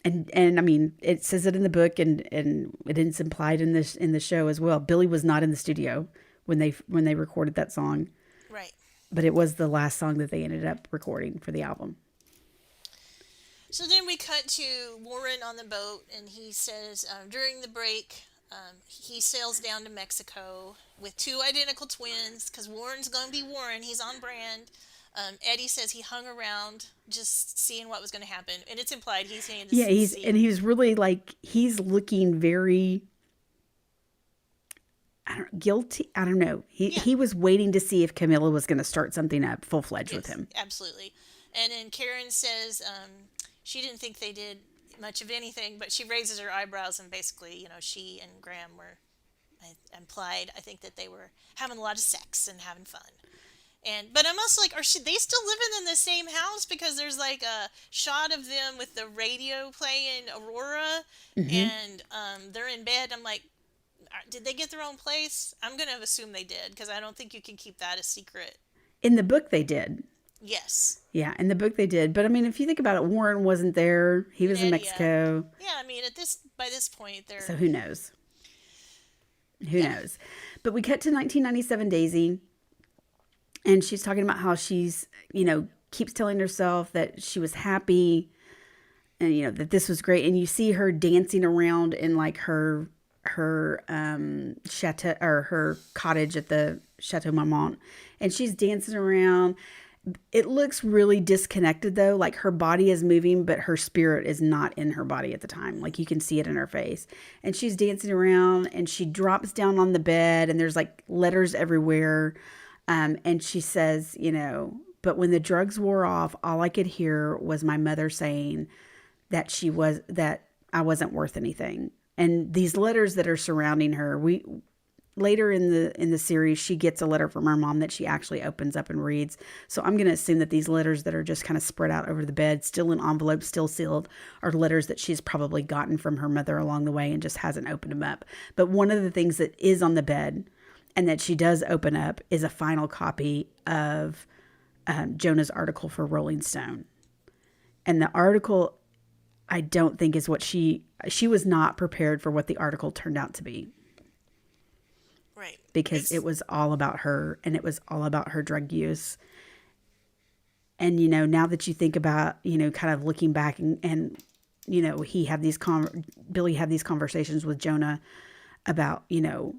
And I mean, it says it in the book, and it's implied in the show as well. Billy was not in the studio when they recorded that song. Right. But it was the last song that they ended up recording for the album. So then we cut to Warren on the boat, and he says during the break, he sails down to Mexico with two identical twins, because Warren's going to be Warren. He's on brand. Eddie says he hung around just seeing what was going to happen, and it's implied he's saying this. Yeah, he's really like, he's looking very, guilty. I don't know. He was waiting to see if Camilla was going to start something up full-fledged with him. Absolutely. And then Karen says she didn't think they did much of anything, but she raises her eyebrows, and basically, she and Graham were implied, I think, that they were having a lot of sex and having fun. But I'm also like, are they still living in the same house? Because there's like a shot of them with the radio playing Aurora, and they're in bed. I'm like, did they get their own place? I'm going to assume they did, because I don't think you can keep that a secret. In the book, they did. Yes. Yeah, in the book they did. But I mean, if you think about it, Warren wasn't there. He was in Mexico. Yeah, I mean, by this point, they're... So who knows? Who knows? But we cut to 1997 Daisy, and she's talking about how she's, keeps telling herself that she was happy and, that this was great. And you see her dancing around in like her chateau, or her cottage at the Chateau Marmont, and she's dancing around. It looks really disconnected though. Like her body is moving, but her spirit is not in her body at the time. Like you can see it in her face, and she's dancing around, and she drops down on the bed, and there's like letters everywhere. And she says, but when the drugs wore off, all I could hear was my mother saying that I wasn't worth anything. And these letters that are surrounding her, we later in the series, she gets a letter from her mom that she actually opens up and reads. So I'm going to assume that these letters that are just kind of spread out over the bed, still in envelopes, still sealed, are letters that she's probably gotten from her mother along the way and just hasn't opened them up. But one of the things that is on the bed and that she does open up is a final copy of Jonah's article for Rolling Stone. And the article, I don't think is what she was not prepared for what the article turned out to be. Right. Because it was all about her, and it was all about her drug use. And, you know, now that you think about, you know, kind of looking back and you know, Billy had these conversations with Jonah about, you know,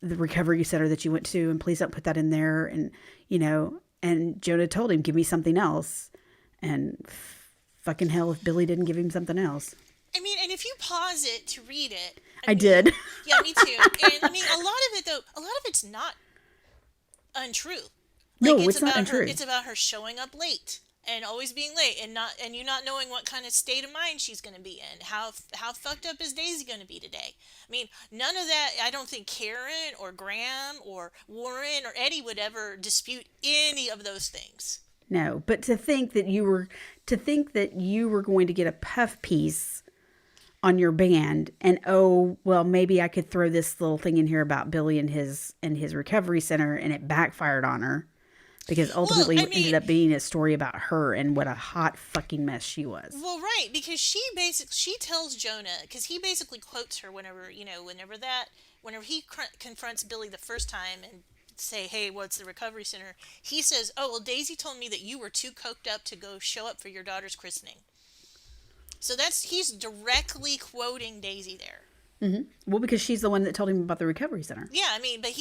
the recovery center that you went to, and please don't put that in there. And, you know, and Jonah told him, give me something else. And fucking hell if Billy didn't give him something else. I mean, and if you pause it to read it. I did. Yeah, me too. And I mean, a lot of it's not untrue. Like, no, it's not untrue. It's about her showing up late and always being late, and you not knowing what kind of state of mind she's going to be in. How fucked up is Daisy going to be today? I mean, none of that. I don't think Karen or Graham or Warren or Eddie would ever dispute any of those things. No, but to think that you were going to get a puff piece on your band, and oh well, maybe I could throw this little thing in here about Billy and his recovery center, and it backfired on her. Because ultimately it ended up being a story about her and what a hot fucking mess she was. Well, right, because she tells Jonah, because he basically quotes her whenever he confronts Billy the first time and say, hey, what's the recovery center? He says, oh, well, Daisy told me that you were too coked up to go show up for your daughter's christening. So he's directly quoting Daisy there. Mm-hmm. Well, because she's the one that told him about the recovery center. Yeah, I mean, but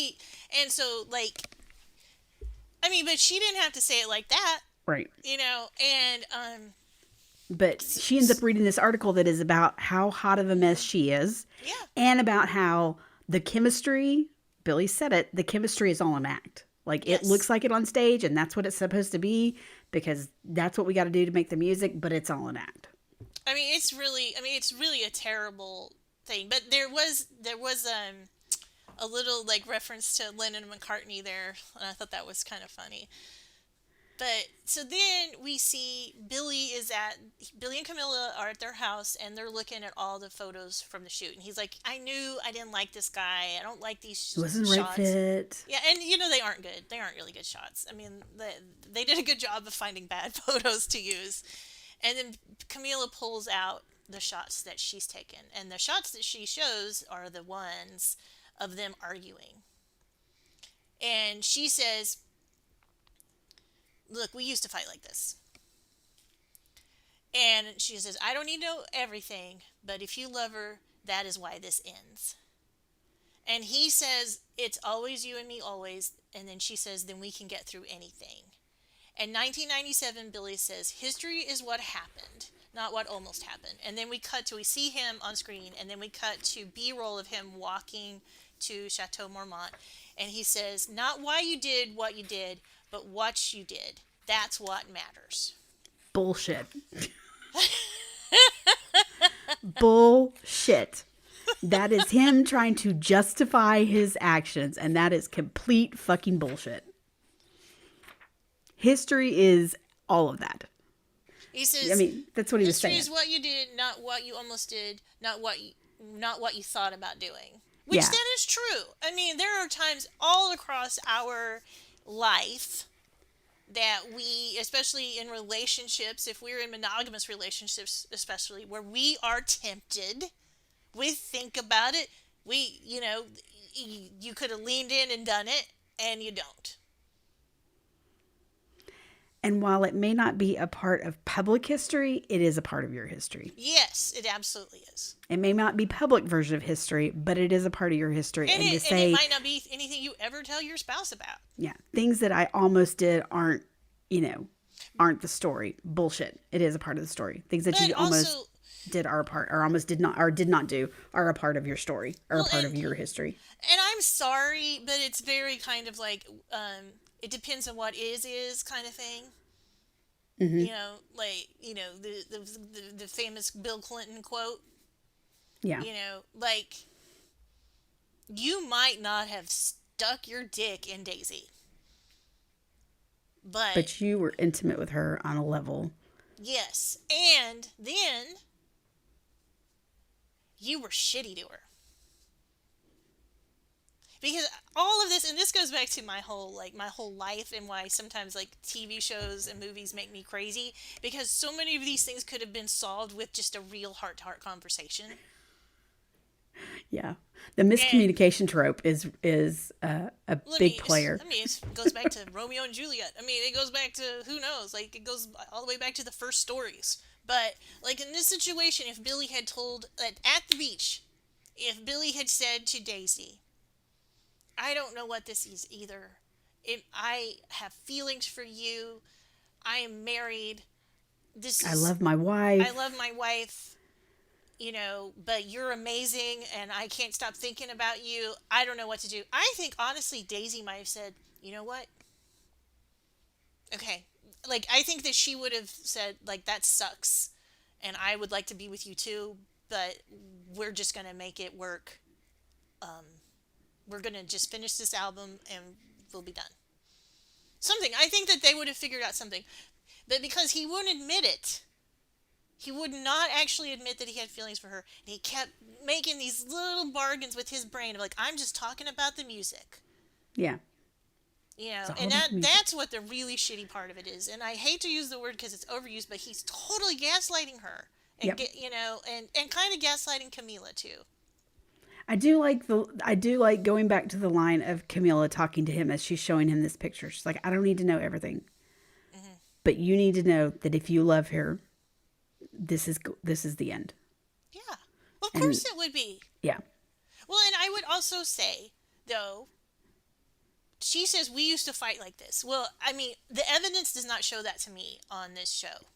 she didn't have to say it like that. Right. You know, and but she ends up reading this article that is about how hot of a mess she is. Yeah. And about how the chemistry, Billy said it, the chemistry is all an act. Like, yes. It looks like it on stage, and that's what it's supposed to be, because that's what we got to do to make the music, but it's all an act. I mean, it's really a terrible thing. But there was a little like reference to Lennon and McCartney there, and I thought that was kind of funny. But so then we see Billy and Camilla are at their house, and they're looking at all the photos from the shoot, and he's like, I knew I didn't like this guy. I don't like these shots. It wasn't the right fit. Yeah, and you know, they aren't good. They aren't really good shots. I mean, they did a good job of finding bad photos to use. And then Camilla pulls out the shots that she's taken, and the shots that she shows are the ones of them arguing. And she says, look, we used to fight like this. And she says, I don't need to know everything, but if you love her, that is why this ends. And he says, it's always you and me, always. And then she says, then we can get through anything. In 1997, Billy says, history is what happened, not what almost happened. And then we see him on screen, and then we cut to B-roll of him walking to Chateau Marmont. And he says, not why you did what you did, but what you did. That's what matters. Bullshit. Bullshit. That is him trying to justify his actions, and that is complete fucking bullshit. History is all of that. He says, I mean, that's what he was saying. History is what you did, not what you almost did, not what you thought about doing. Which then is true. I mean, there are times all across our life that we, especially in relationships, if we're in monogamous relationships especially, where we are tempted, we think about it, you could have leaned in and done it, and you don't. And while it may not be a part of public history, it is a part of your history. Yes, it absolutely is. It may not be public version of history, but it is a part of your history. And it might not be anything you ever tell your spouse about. Yeah. Things that I almost did aren't the story. Bullshit. It is a part of the story. Things that you almost did are a part, or almost did not do, are a part of your story, or a part of your history. And I'm sorry, but it's very kind of like, it depends on what is kind of thing. Mm-hmm. Like the famous Bill Clinton quote. Yeah. Like you might not have stuck your dick in Daisy, but But you were intimate with her on a level. yes, and then you were shitty to her. Because all of this, and this goes back to my whole life, and why sometimes like TV shows and movies make me crazy, because so many of these things could have been solved with just a real heart to heart conversation. Yeah. The And miscommunication trope is a big player. it goes back to Romeo and Juliet. I mean, it goes back to who knows, like it goes all the way back to the first stories. But like in this situation, if Billy had told at the beach, if Billy had said to Daisy, I don't know what this is either. I have feelings for you. I am married. This I is love my I wife. love my wife, but you're amazing and I can't stop thinking about you. I don't know what to do. I think honestly Daisy might have said, "You know what? Okay." Like I think that she would have said like that sucks and I would like to be with you too, but we're just going to make it work. We're going to just finish this album and we'll be done. Something. I think that they would have figured out something. But because he wouldn't admit it, he would not actually admit that he had feelings for her. And he kept making these little bargains with his brain of like, I'm just talking about the music. Yeah. It's all And about the that's music. what the really shitty part of it is. And I hate to use the word because it's overused, but he's totally gaslighting her. And Yep. get and kind of gaslighting Camila too. I do like going back to the line of Camilla talking to him as she's showing him this picture. She's like, I don't need to know everything, Hmm. but you need to know that if you love her, this is the end. Yeah. Well, of And course it would be. yeah. Well, and I would also say, though, she says we used to fight like this. Well, I mean, the evidence does not show that to me on this show.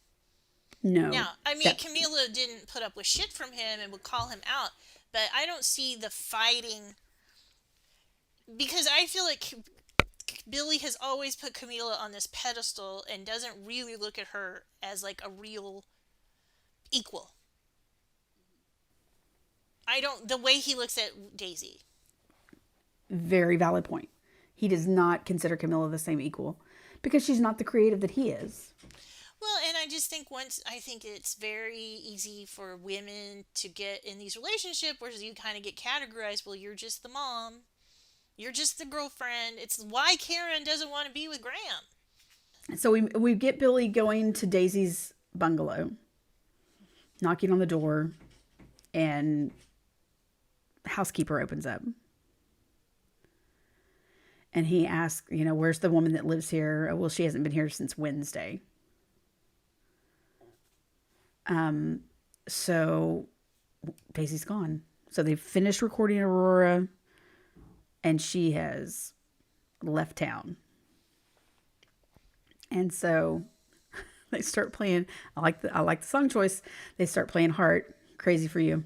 No. Now, I mean, That Camila didn't put up with shit from him and would call him out, but I don't see the fighting because I feel like Billy has always put Camila on this pedestal and doesn't really look at her as like a real equal. I don't the way he looks at Daisy. very valid point. He does not consider Camilla the same equal because she's not the creative that he is. Well, and I just think I think it's very easy for women to get in these relationships where you kind of get categorized. Well, you're just the mom. You're just the girlfriend. It's why Karen doesn't want to be with Graham. So we get Billy going to Daisy's bungalow, knocking on the door, and housekeeper opens up. And he asks, where's the woman that lives here? Oh, well, she hasn't been here since Wednesday. So Daisy's gone. So they've finished recording Aurora, and she has left town. And so they start playing. I like the song choice. They start playing Heart, Crazy for You.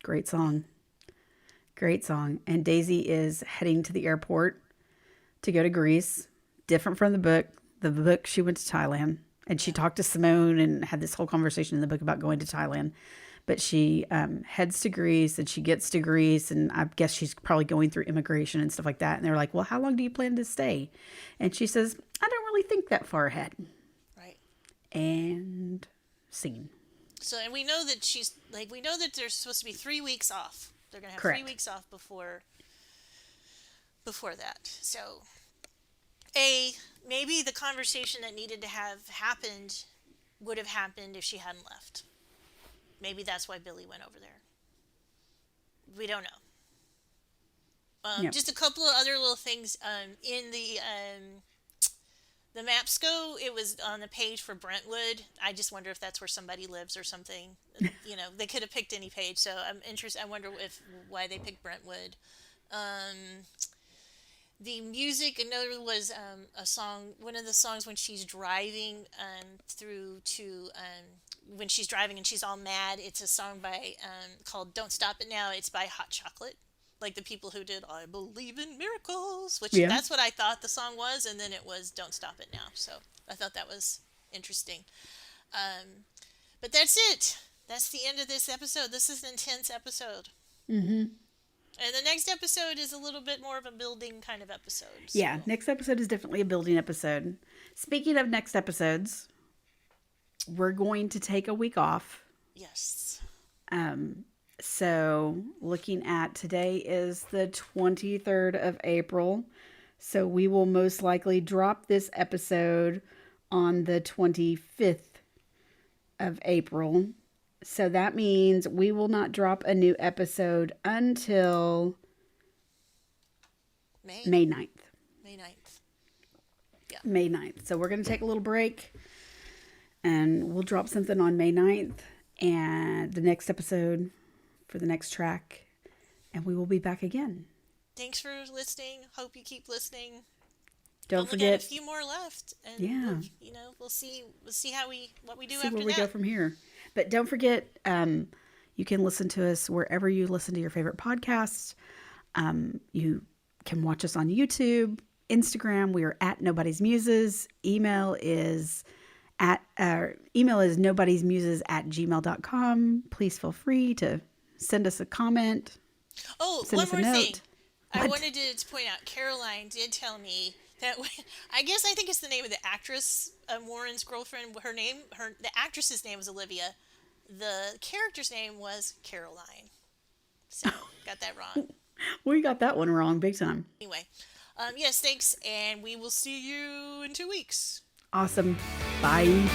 Great song. Great song. And Daisy is heading to the airport to go to Greece. Different from the book. The book, she went to Thailand. And she Yeah. talked to Simone and had this whole conversation in the book about going to Thailand. But she heads to Greece and she gets to Greece. And I guess she's probably going through immigration and stuff like that. And they're like, well, how long do you plan to stay? And she says, I don't really think that far ahead. Right. And scene. So, and we know that we know that there's supposed to be 3 weeks off. They're gonna have three Correct. weeks off before that. So, a maybe the conversation that needed to have happened would have happened if she hadn't left. Maybe that's why Billy went over there. We don't know. Yep. Just a couple of other little things in the maps go. It was on the page for Brentwood. I just wonder if that's where somebody lives or something. They could have picked any page. So I'm interested. I wonder if why they picked Brentwood. Um, the music, another was a song. One of the songs when she's driving through to when she's driving and she's all mad. It's a song by called "Don't Stop It Now." It's by Hot Chocolate, like the people who did "I Believe in Miracles," which Yeah. that's what I thought the song was, and then it was "Don't Stop It Now." So I thought that was interesting. But that's it. That's the end of this episode. This is an intense episode. Mm-hmm. And the next episode is a little bit more of a building kind of episode. So. Yeah, next episode is definitely a building episode. Speaking of next episodes, we're going to take a week off. Yes. So looking at today is the 23rd of April. So we will most likely drop this episode on the 25th of April. So that means we will not drop a new episode until May 9th. May 9th. Yeah. May 9th. So we're going to take a little break and we'll drop something on May 9th and the next episode for the next track. And we will be back again. Thanks for listening. Hope you keep listening. Don't forget, got a few more left, and yeah, we'll see what we do see after where we that. go from here. But don't forget, you can listen to us wherever you listen to your favorite podcasts. You can watch us on YouTube, Instagram. We are at Nobody's Muses. Email is nobodiesmuses@gmail.com. Please feel free to send us a comment. Oh, send one us a more note. thing. I wanted to point out, Caroline did tell me that I think it's the name of the actress, Warren's girlfriend. The actress's name was Olivia. The character's name was Caroline. So got that wrong. We got that one wrong big time. Anyway, yes, thanks, and we will see you in 2 weeks. Awesome. Bye.